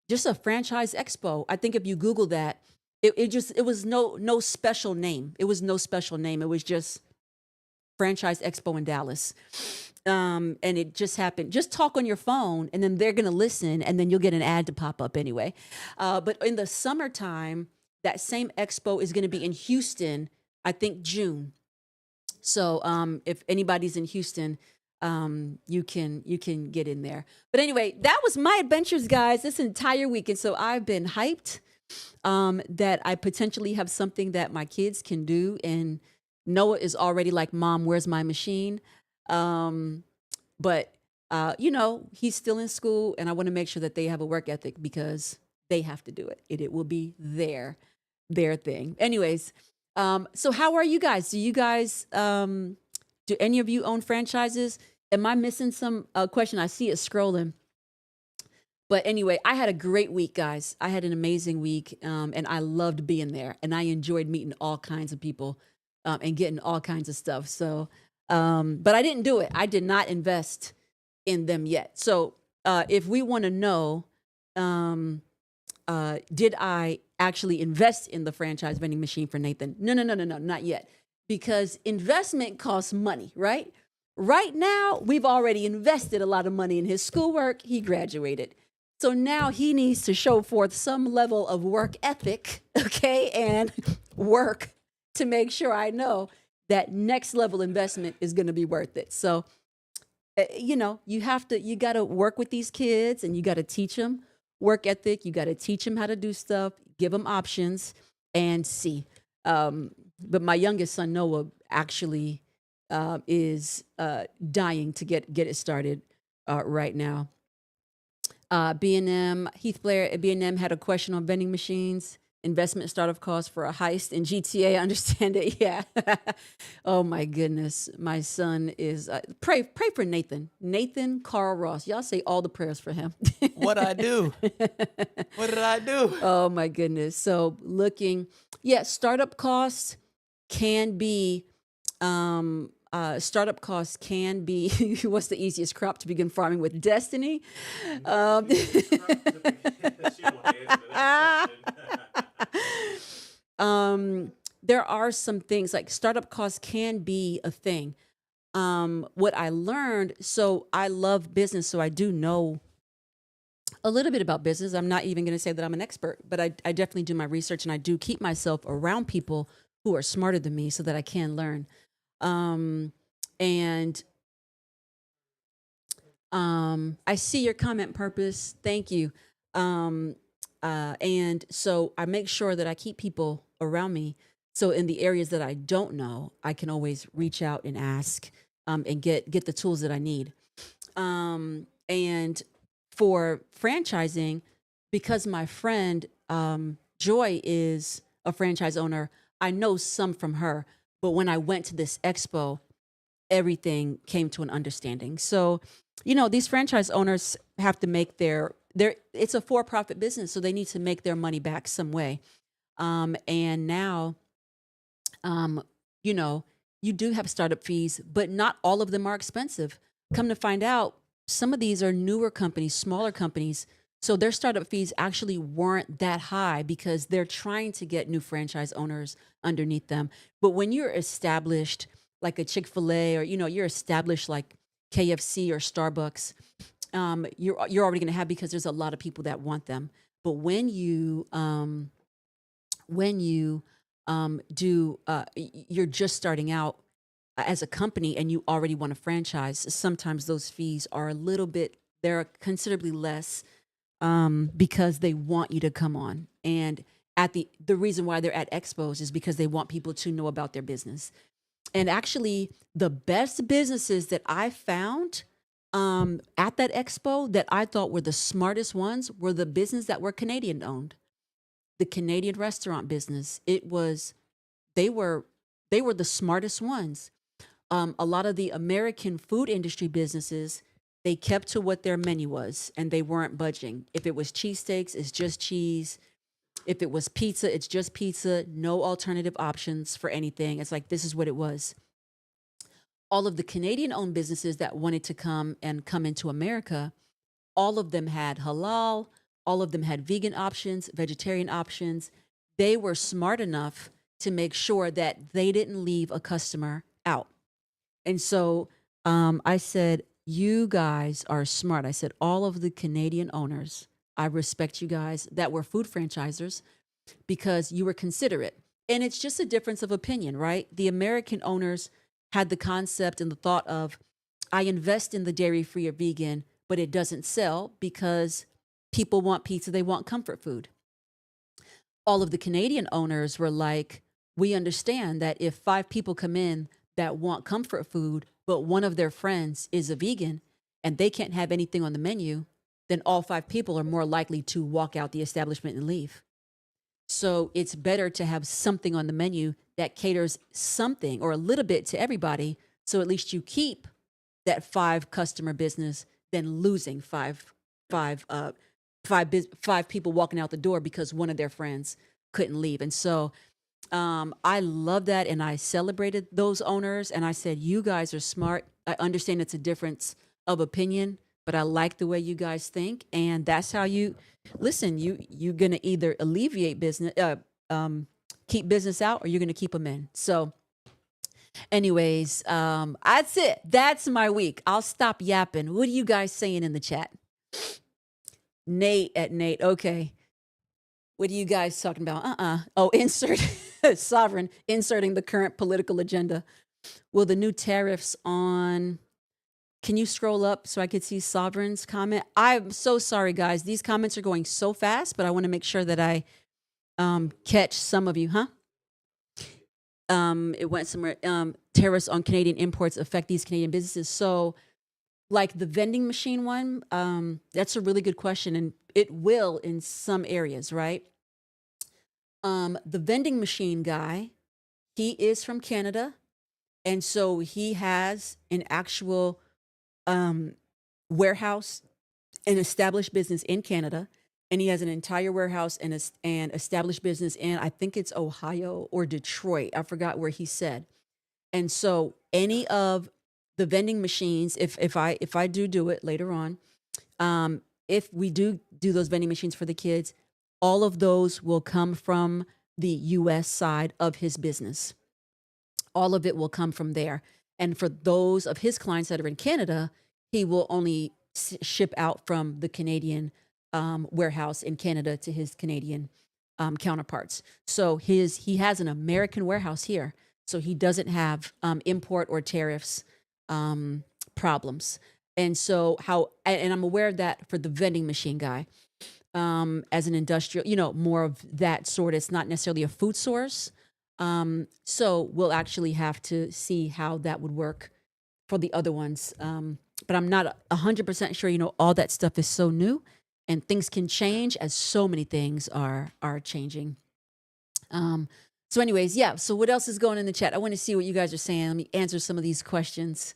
expo. I think if you Google that, it was no special name. It was no special name. It was just franchise expo in Dallas. And it just happened. Just talk on your phone, and then they're going to listen, and then you'll get an ad to pop up anyway. But in the summertime, that same expo is going to be in Houston, I think June. So if anybody's in Houston, you can get in there. But anyway, that was my adventures, guys, this entire week. And so I've been hyped that I potentially have something that my kids can do. And Noah is already like, Mom, where's my machine? But he's still in school, and I want to make sure that they have a work ethic, because they have to do it. It will be their thing. Anyways, so how are you guys? Do you guys, do any of you own franchises? Am I missing some question? I see it scrolling. But anyway, I had a great week, guys. I had an amazing week, and I loved being there, and I enjoyed meeting all kinds of people and getting all kinds of stuff. So, but I didn't do it. I did not invest in them yet. So if we want to know, did I actually invest in the franchise vending machine for Nathan? No, not yet. Because investment costs money, right? Right now, we've already invested a lot of money in his schoolwork. He graduated. So now he needs to show forth some level of work ethic, okay, and work to make sure I know that next level investment is going to be worth it. So, you got to work with these kids, and you got to teach them work ethic. You got to teach them how to do stuff, give them options, and see. But my youngest son, Noah, actually is dying to get it started right now. B&M, Heath Blair at B&M had a question on vending machines. investment startup costs for a heist in GTA. I understand it. Yeah. Oh my goodness. My son is pray for Nathan. Nathan Carl Ross. Y'all say all the prayers for him. What I do? What did I do? Oh my goodness. So startup costs can be startup costs can be what's the easiest crop to begin farming with? Destiny. Um, there are some things like startup costs can be a thing. What I learned, so I love business, so I do know a little bit about business. I'm not even going to say that I'm an expert, but I definitely do my research, and I do keep myself around people who are smarter than me so that I can learn. And I see your comment, Purpose. Thank you. And so I make sure that I keep people around me. So in the areas that I don't know, I can always reach out and ask, and get the tools that I need. And for franchising, because my friend Joy is a franchise owner, I know some from her. But when I went to this expo, everything came to an understanding. So, these franchise owners have to make their it's a for-profit business, so they need to make their money back some way. And now, you know, you do have startup fees, but not all of them are expensive. Come to find out, some of these are newer companies, smaller companies. So their startup fees actually weren't that high because they're trying to get new franchise owners underneath them. But when you're established, like a Chick-fil-A, or, you're established like KFC or Starbucks, you're already going to have, because there's a lot of people that want them. But when you you're just starting out as a company and you already want to franchise, sometimes those fees are they're considerably less, because they want you to come on. And the reason why they're at expos is because they want people to know about their business. And actually, the best businesses that I found at that expo that I thought were the smartest ones were the business that were Canadian owned. The Canadian restaurant business. They were the smartest ones. A lot of the American food industry businesses, they kept to what their menu was and they weren't budging. If it was cheesesteaks, it's just cheese. If it was pizza, it's just pizza. No alternative options for anything. It's like, this is what it was. All of the Canadian-owned businesses that wanted to come into America, all of them had halal, all of them had vegan options, vegetarian options. They were smart enough to make sure that they didn't leave a customer out. And so I said, you guys are smart. I said, all of the Canadian owners, I respect you guys that were food franchisors because you were considerate. And it's just a difference of opinion, right? The American owners had the concept and the thought of, I invest in the dairy-free or vegan, but it doesn't sell because people want pizza, they want comfort food. All of the Canadian owners were like, we understand that if 5 people come in that want comfort food, but one of their friends is a vegan and they can't have anything on the menu, then all 5 people are more likely to walk out the establishment and leave. So it's better to have something on the menu that caters something or a little bit to everybody. So at least you keep that 5 customer business than losing five people walking out the door because one of their friends couldn't leave. And so I love that. And I celebrated those owners. And I said, you guys are smart. I understand it's a difference of opinion, but I like the way you guys think. And that's how you're going to either alleviate business, keep business out, or you're going to keep them in. So anyways, that's it. That's my week. I'll stop yapping. What are you guys saying in the chat? Nate. Okay. What are you guys talking about? Oh, insert Sovereign, inserting the current political agenda. Will the new tariffs on... Can you scroll up so I could see Sovereign's comment? I'm so sorry, guys. These comments are going so fast, but I want to make sure that I catch some of you, huh? It went somewhere. Tariffs on Canadian imports affect these Canadian businesses. So like the vending machine one, that's a really good question. And it will in some areas, right? The vending machine guy, he is from Canada. And so he has an actual warehouse, an established business in Canada. And he has an entire warehouse and an established business in, I think it's Ohio or Detroit. I forgot where he said. And so any of the vending machines, if I do it later on, if we do those vending machines for the kids, all of those will come from the U.S. side of his business. All of it will come from there. And for those of his clients that are in Canada, he will only ship out from the Canadian warehouse in Canada to his Canadian counterparts. So he has an American warehouse here. So he doesn't have import or tariffs problems. And so and I'm aware of that for the vending machine guy. As an industrial, more of that sort. It's not necessarily a food source. So we'll actually have to see how that would work for the other ones. But I'm not 100% sure, all that stuff is so new and things can change as so many things are changing. So anyways, yeah. So what else is going in the chat? I want to see what you guys are saying. Let me answer some of these questions.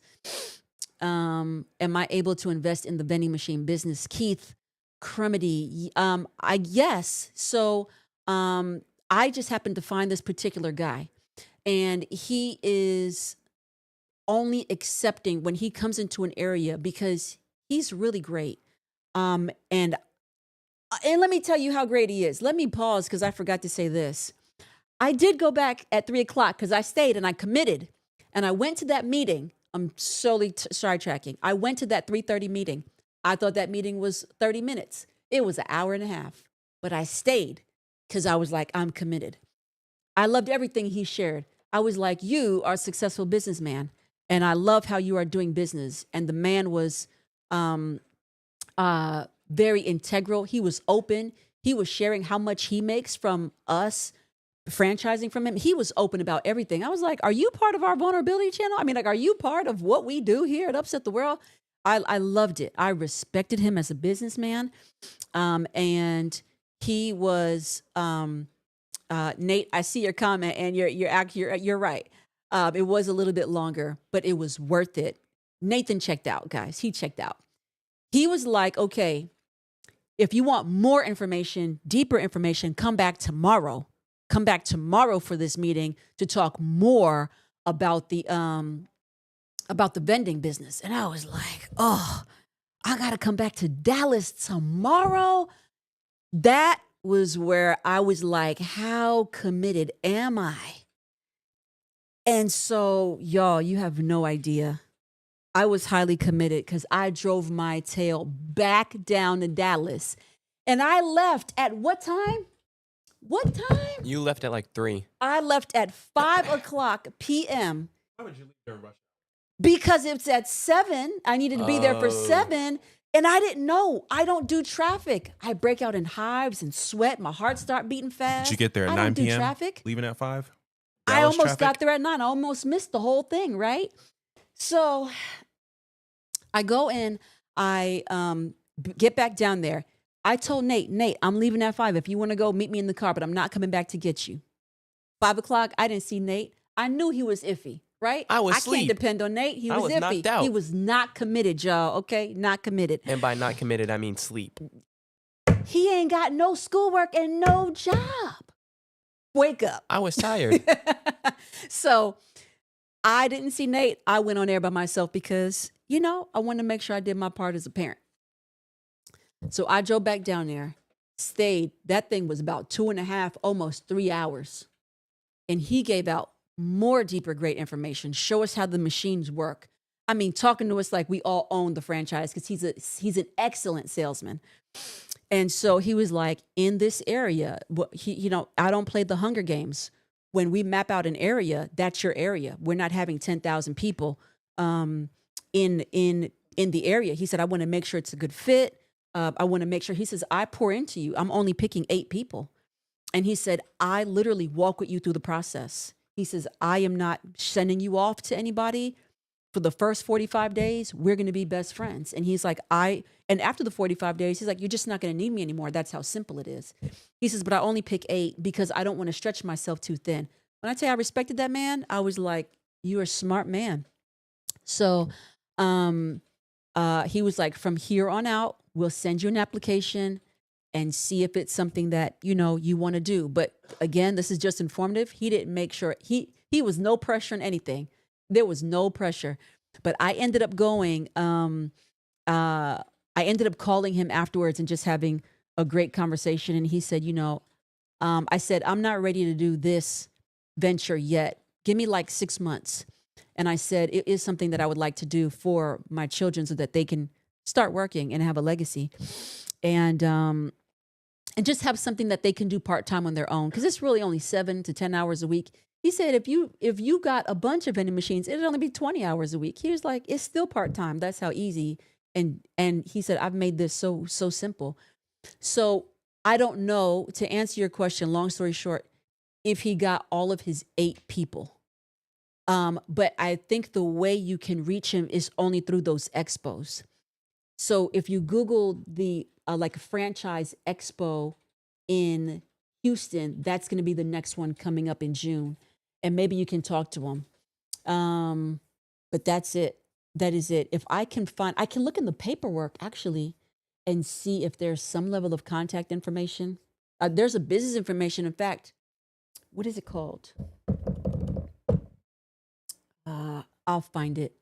Am I able to invest in the vending machine business? Keith Crumity, I guess. So I just happened to find this particular guy, and he is only accepting when he comes into an area because he's really great. And let me tell you how great he is. Let me pause because I forgot to say this. I did go back at 3:00 because I stayed and I committed, and I went to that meeting. I'm solely sidetracking. I went to that 3:30 meeting. I thought that meeting was 30 minutes. It was an hour and a half, but I stayed because I was like, I'm committed. I loved everything he shared. I was like, you are a successful businessman, and I love how you are doing business. And the man was very integral. He was open. He was sharing how much he makes from us franchising from him. He was open about everything. I was like, are you part of our vulnerability channel? I mean, like, are you part of what we do here at Upset the World? I loved it. I respected him as a businessman. And he was, Nate, I see your comment and you're right. It was a little bit longer, but it was worth it. Nathan checked out, guys. He checked out. He was like, okay, if you want more information, deeper information, come back tomorrow. Come back tomorrow for this meeting to talk more about the vending business. And I was like, oh, I got to come back to Dallas tomorrow. That was where I was like, how committed am I? And so, y'all, you have no idea. I was highly committed because I drove my tail back down to Dallas. And I left at what time? What time? You left at like 3. I left at 5:00 p.m. Why would you leave during rush hour? Because it's at 7. I needed to be there for 7. And I didn't know. I don't do traffic. I break out in hives and sweat. My heart start beating fast. Did you get there at I 9 don't do p.m.? traffic. Leaving at 5? I Dallas almost traffic? got there at 9. I almost missed the whole thing, right? So I go in. I get back down there. I told Nate, I'm leaving at 5. If you want to go, meet me in the car, but I'm not coming back to get you. 5:00, I didn't see Nate. I knew he was iffy, right? I was can't asleep. depend on Nate. He I was was iffy. knocked out. He was not committed, y'all, okay? Not committed. And by not committed, I mean sleep. He ain't got no schoolwork and no job. Wake up. I was tired. So I didn't see Nate. I went on air by myself because, I wanted to make sure I did my part as a parent. So I drove back down there, stayed. That thing was about 2.5, almost 3 hours. And he gave out more deeper, great information, show us how the machines work. I mean, talking to us like we all own the franchise because he's an excellent salesman. And so he was like, in this area, I don't play the Hunger Games. When we map out an area, that's your area. We're not having 10,000 people in the area. He said, I want to make sure it's a good fit. I want to make sure, he says, I pour into you. I'm only picking 8 people. And he said, I literally walk with you through the process. He says, I am not sending you off to anybody. for the first 45 days, we're going to be best friends. And he's like, and after the 45 days, he's like, you're just not going to need me anymore. That's how simple it is. He says, but I only pick 8 because I don't want to stretch myself too thin. When I tell you I respected that man, I was like, you're a smart man. So he was like, from here on out, we'll send you an application and see if it's something that, you know, you want to do. But again, this is just informative. He didn't make sure, he was no pressure on anything. There was no pressure. But I ended up going, I ended up calling him afterwards and just having a great conversation. And he said, you know, I said, I'm not ready to do this venture yet. Give me like 6 months. And I said, it is something that I would like to do for my children so that they can start working and have a legacy. And just have something that they can do part-time on their own. Cause it's really only 7 to 10 hours a week. He said, if you got a bunch of vending machines, it'd only be 20 hours a week. He was like, it's still part-time. That's how easy. And he said, I've made this so simple. So I don't know, to answer your question, long story short, if he got all of his 8 people. But I think the way you can reach him is only through those expos. So if you Google the like a franchise expo in Houston, that's going to be the next one coming up in June. And maybe you can talk to him. But that's it. That is it. If I can look in the paperwork actually and see if there's some level of contact information. There's a business information. In fact, what is it called? I'll find it.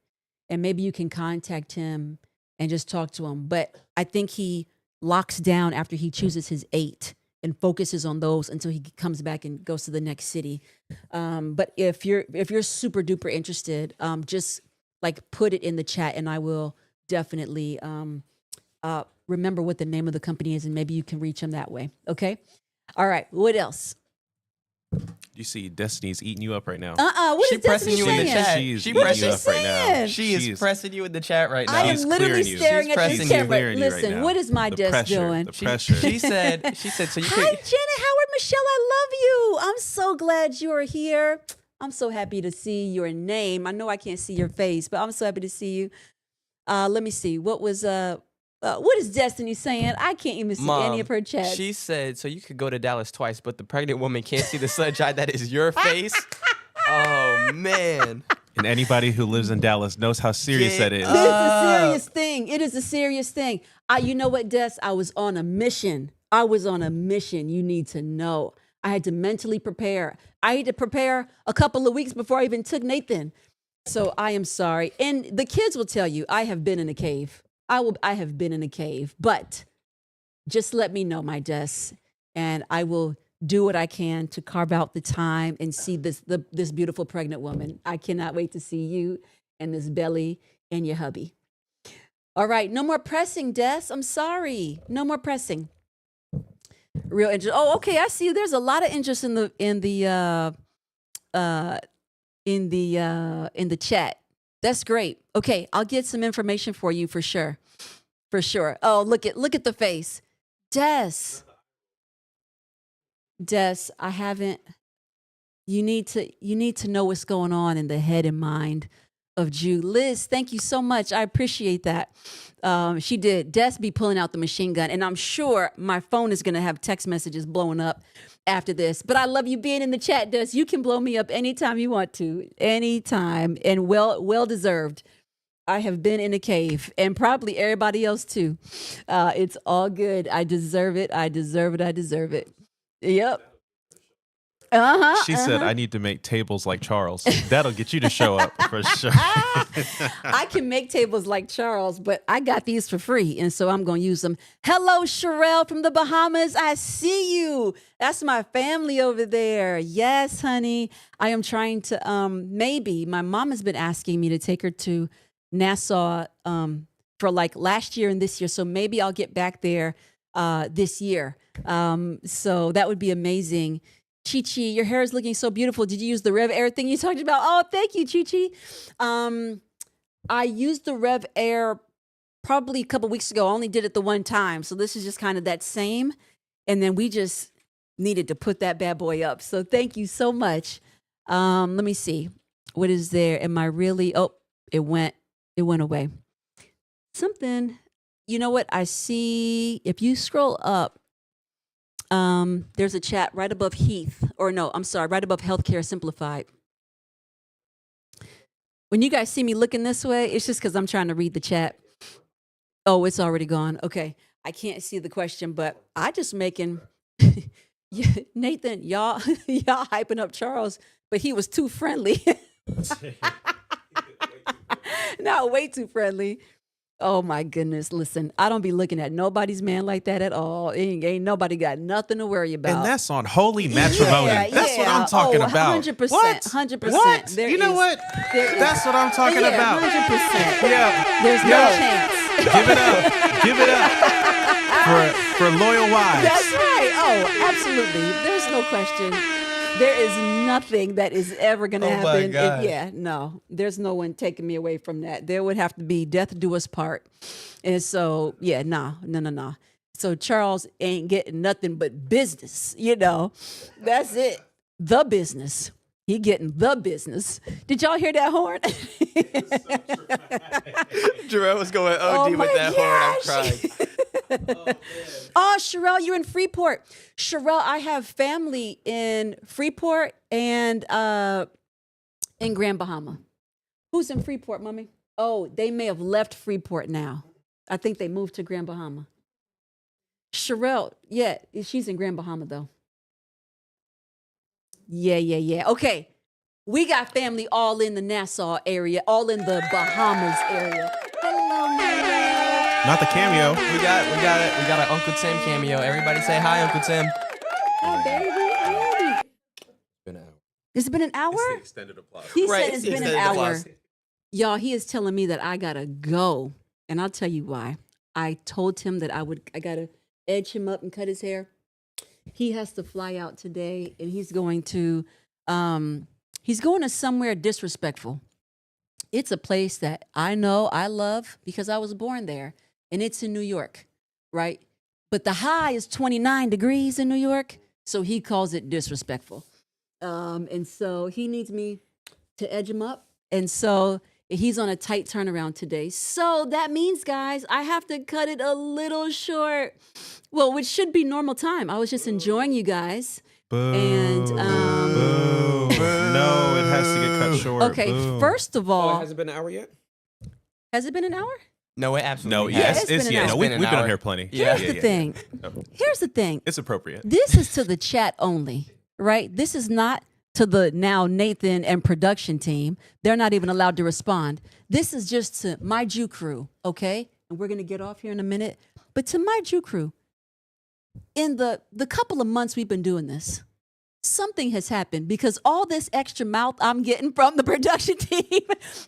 And maybe you can contact him and just talk to him. But I think he locks down after he chooses his 8 and focuses on those until he comes back and goes to the next city. But if you're super duper interested, just like put it in the chat and I will definitely remember what the name of the company is and maybe you can reach him that way. Okay. All right. What else? You see, Destiny's eating you up right now. What She is pressing Destiny you in the saying? chat. She's She eating pressing you up right now. saying? She is pressing you in the chat right now. I am She's literally clearing you. staring She's at pressing this you. camera. Clearing you right Listen, now. what is my The desk pressure, doing? the pressure. She said, so you Hi, could. Janet Howard Michelle. I love you. I'm so glad you are here. I'm so happy to see your name. I know I can't see your face, but I'm so happy to see you. Let me see. What is Destiny saying? I can't even see Mom, any of her chats. she said, so you could go to Dallas twice, but the pregnant woman can't see the sunshine that is your face. Oh, man. And anybody who lives in Dallas knows how serious that is. This is a serious thing. It is a serious thing. You know what, Des? I was on a mission. You need to know. I had to mentally prepare. I had to prepare a couple of weeks before I even took Nathan. So I am sorry. And the kids will tell you, I have been in a cave. I have been in a cave. But just let me know, my Des, and I will do what I can to carve out the time and see this beautiful pregnant woman. I cannot wait to see you and this belly and your hubby. All right, no more pressing, Des. I'm sorry. No more pressing. Real interest. Oh, okay. I see. There's a lot of interest in the chat. That's great. Okay, I'll get some information for you for sure. For sure. Oh, look at the face. Des, I haven't. You need to know what's going on in the head and mind of Jew. Liz, thank you so much. I appreciate that. She did. Des be pulling out the machine gun, and I'm sure my phone is going to have text messages blowing up after this. But I love you being in the chat, Des. You can blow me up anytime you want to, anytime, and well deserved. I have been in a cave, and probably everybody else too. It's all good. I deserve it. I deserve it. Yep. She said, I need to make tables like Charles. That'll get you to show up for sure. I can make tables like Charles, but I got these for free, and so I'm going to use them. Hello, Sherelle from the Bahamas. I see you. That's my family over there. Yes, honey. I am trying to, maybe my mom has been asking me to take her to Nassau for like last year and this year, so maybe I'll get back there this year. So that would be amazing. Chi-Chi, your hair is looking so beautiful. Did you use the Rev Air thing you talked about? Oh, thank you, Chi-Chi. I used the Rev Air probably a couple weeks ago. I only did it the one time. So this is just kind of that same. And then we just needed to put that bad boy up. So thank you so much. Let me see. What is there? Am I really? Oh, It went away. Something, you know what? I see if you scroll up, there's a chat right above Heath, or no, I'm sorry, right above Healthcare Simplified. When you guys see me looking this way, it's just because I'm trying to read the chat. Oh, it's already gone. Okay. I can't see the question, but I just making Nathan, y'all hyping up Charles, but he was too friendly. Not way too friendly. Oh my goodness. Listen, I don't be looking at nobody's man like that at all. Ain't nobody got nothing to worry about. And that's on holy matrimony. That's what I'm talking about. 100%. What? 100%. What? There You know is- what? there That's is- what I'm talking about. 100%. Yeah. There's no Yeah. chance. Give it up. Give it up for loyal wives. That's right. Oh, absolutely. There's no question. There is nothing that is ever going to Oh, my happen. God. Yeah, no. There's no one taking me away from that. There would have to be death do us part. And so, yeah, no. So Charles ain't getting nothing but business, That's it. The business. He getting the business. Did y'all hear that horn? Jarrell was going OD with my that horn. I'm crying. Oh, Sherelle, you're in Freeport. Sherelle, I have family in Freeport and in Grand Bahama. Who's in Freeport, Mommy? Oh, they may have left Freeport now. I think they moved to Grand Bahama. Sherelle, yeah, she's in Grand Bahama, though. Yeah. Okay. We got family all in the Nassau area, all in the Bahamas area. Hello, my Not the cameo. We got an Uncle Tim cameo. Everybody say hi, Uncle Tim. love. Baby. It's been an hour? Extended applause. He Right, said it's he been said an the hour. applause. Y'all, he is telling me that I gotta go. And I'll tell you why. I told him that I gotta edge him up and cut his hair. He has to fly out today and he's going to somewhere disrespectful. It's a place that I know I love because I was born there. And it's in New York, right? But the high is 29 degrees in New York. So he calls it disrespectful. And so he needs me to edge him up. And so he's on a tight turnaround today. So that means, guys, I have to cut it a little short. Well, which should be normal time. I was just enjoying you guys. Boo. And, Boo. No, it has to get cut short. Okay, Boo. first of all, Has it been an hour yet? has it been an hour? No, it No, absolutely Yeah, yes, it's been an yeah. hour. No, we've It's been been an on hour. here plenty. Yeah. Here's the thing. Here's the thing. It's appropriate. This is to the chat only, right? This is not to the now Nathan and production team. They're not even allowed to respond. This is just to my Jew crew, okay? And we're going to get off here in a minute. But to my Jew crew, in the couple of months we've been doing this, something has happened because all this extra mouth I'm getting from the production team,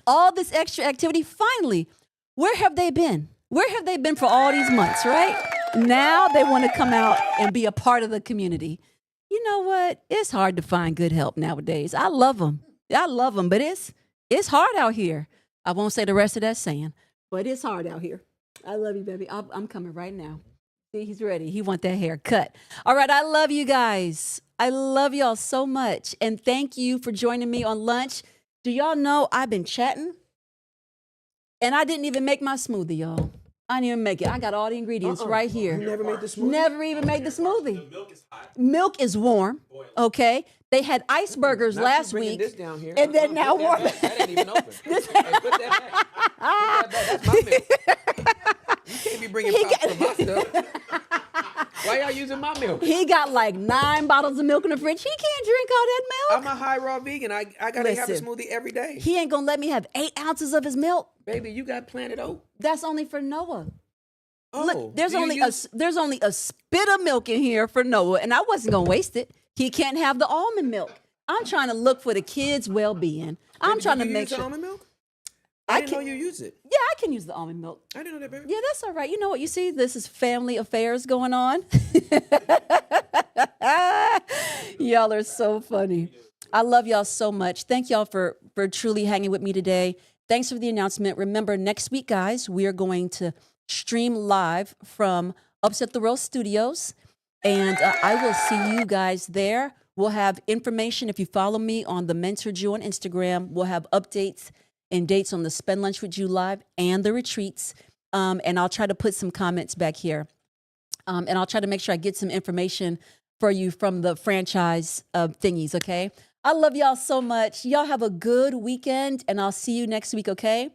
all this extra activity, finally, where have they been? Where have they been for all these months, right? Now they want to come out and be a part of the community. You know what? It's hard to find good help nowadays. I love them, but it's hard out here. I won't say the rest of that saying, but it's hard out here. I love you, baby. I'm coming right now. See, he's ready. He want that hair cut. All right, I love you guys. I love y'all so much. And thank you for joining me on lunch. Do y'all know I've been chatting? And I didn't even make my smoothie, y'all. I didn't even make it. I got all the ingredients right here. You never made the smoothie? Never even made the smoothie. Milk is warm, okay? They had icebergers Not last you bringing week. this down here. and then Put now that warm. back. That ain't even open. Hey, put that back. Put that back. That's my milk. You can't be bringing pops from my stuff. Why y'all using my milk? He got like 9 bottles of milk in the fridge. He can't drink all that milk. I'm a high raw vegan. I gotta have a Listen. smoothie every day. He ain't gonna let me have 8 ounces of his milk. Baby, you got Planet Oat. That's only for Noah. Oh, Look, there's do you only use- there's only a spit of milk in here for Noah, and I wasn't gonna waste it. He can't have the almond milk. I'm trying to look for the kids' well-being. I'm Baby, trying do to you make use the sure. almond milk? I I didn't know can- you use it. Yeah, I can use the almond milk. I didn't know that, baby. Yeah, that's all right. You know what? You see, this is family affairs going on. Y'all are so funny. I love y'all so much. Thank y'all for truly hanging with me today. Thanks for the announcement. Remember, next week, guys, we are going to stream live from Upset the World Studios. And I will see you guys there. We'll have information if you follow me on the Mentor Jew on Instagram. We'll have updates and dates on the Spend Lunch with You Live and the retreats. And I'll try to put some comments back here. And I'll try to make sure I get some information for you from the franchise thingies, okay? I love y'all so much. Y'all have a good weekend, and I'll see you next week, okay?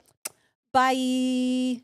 Bye.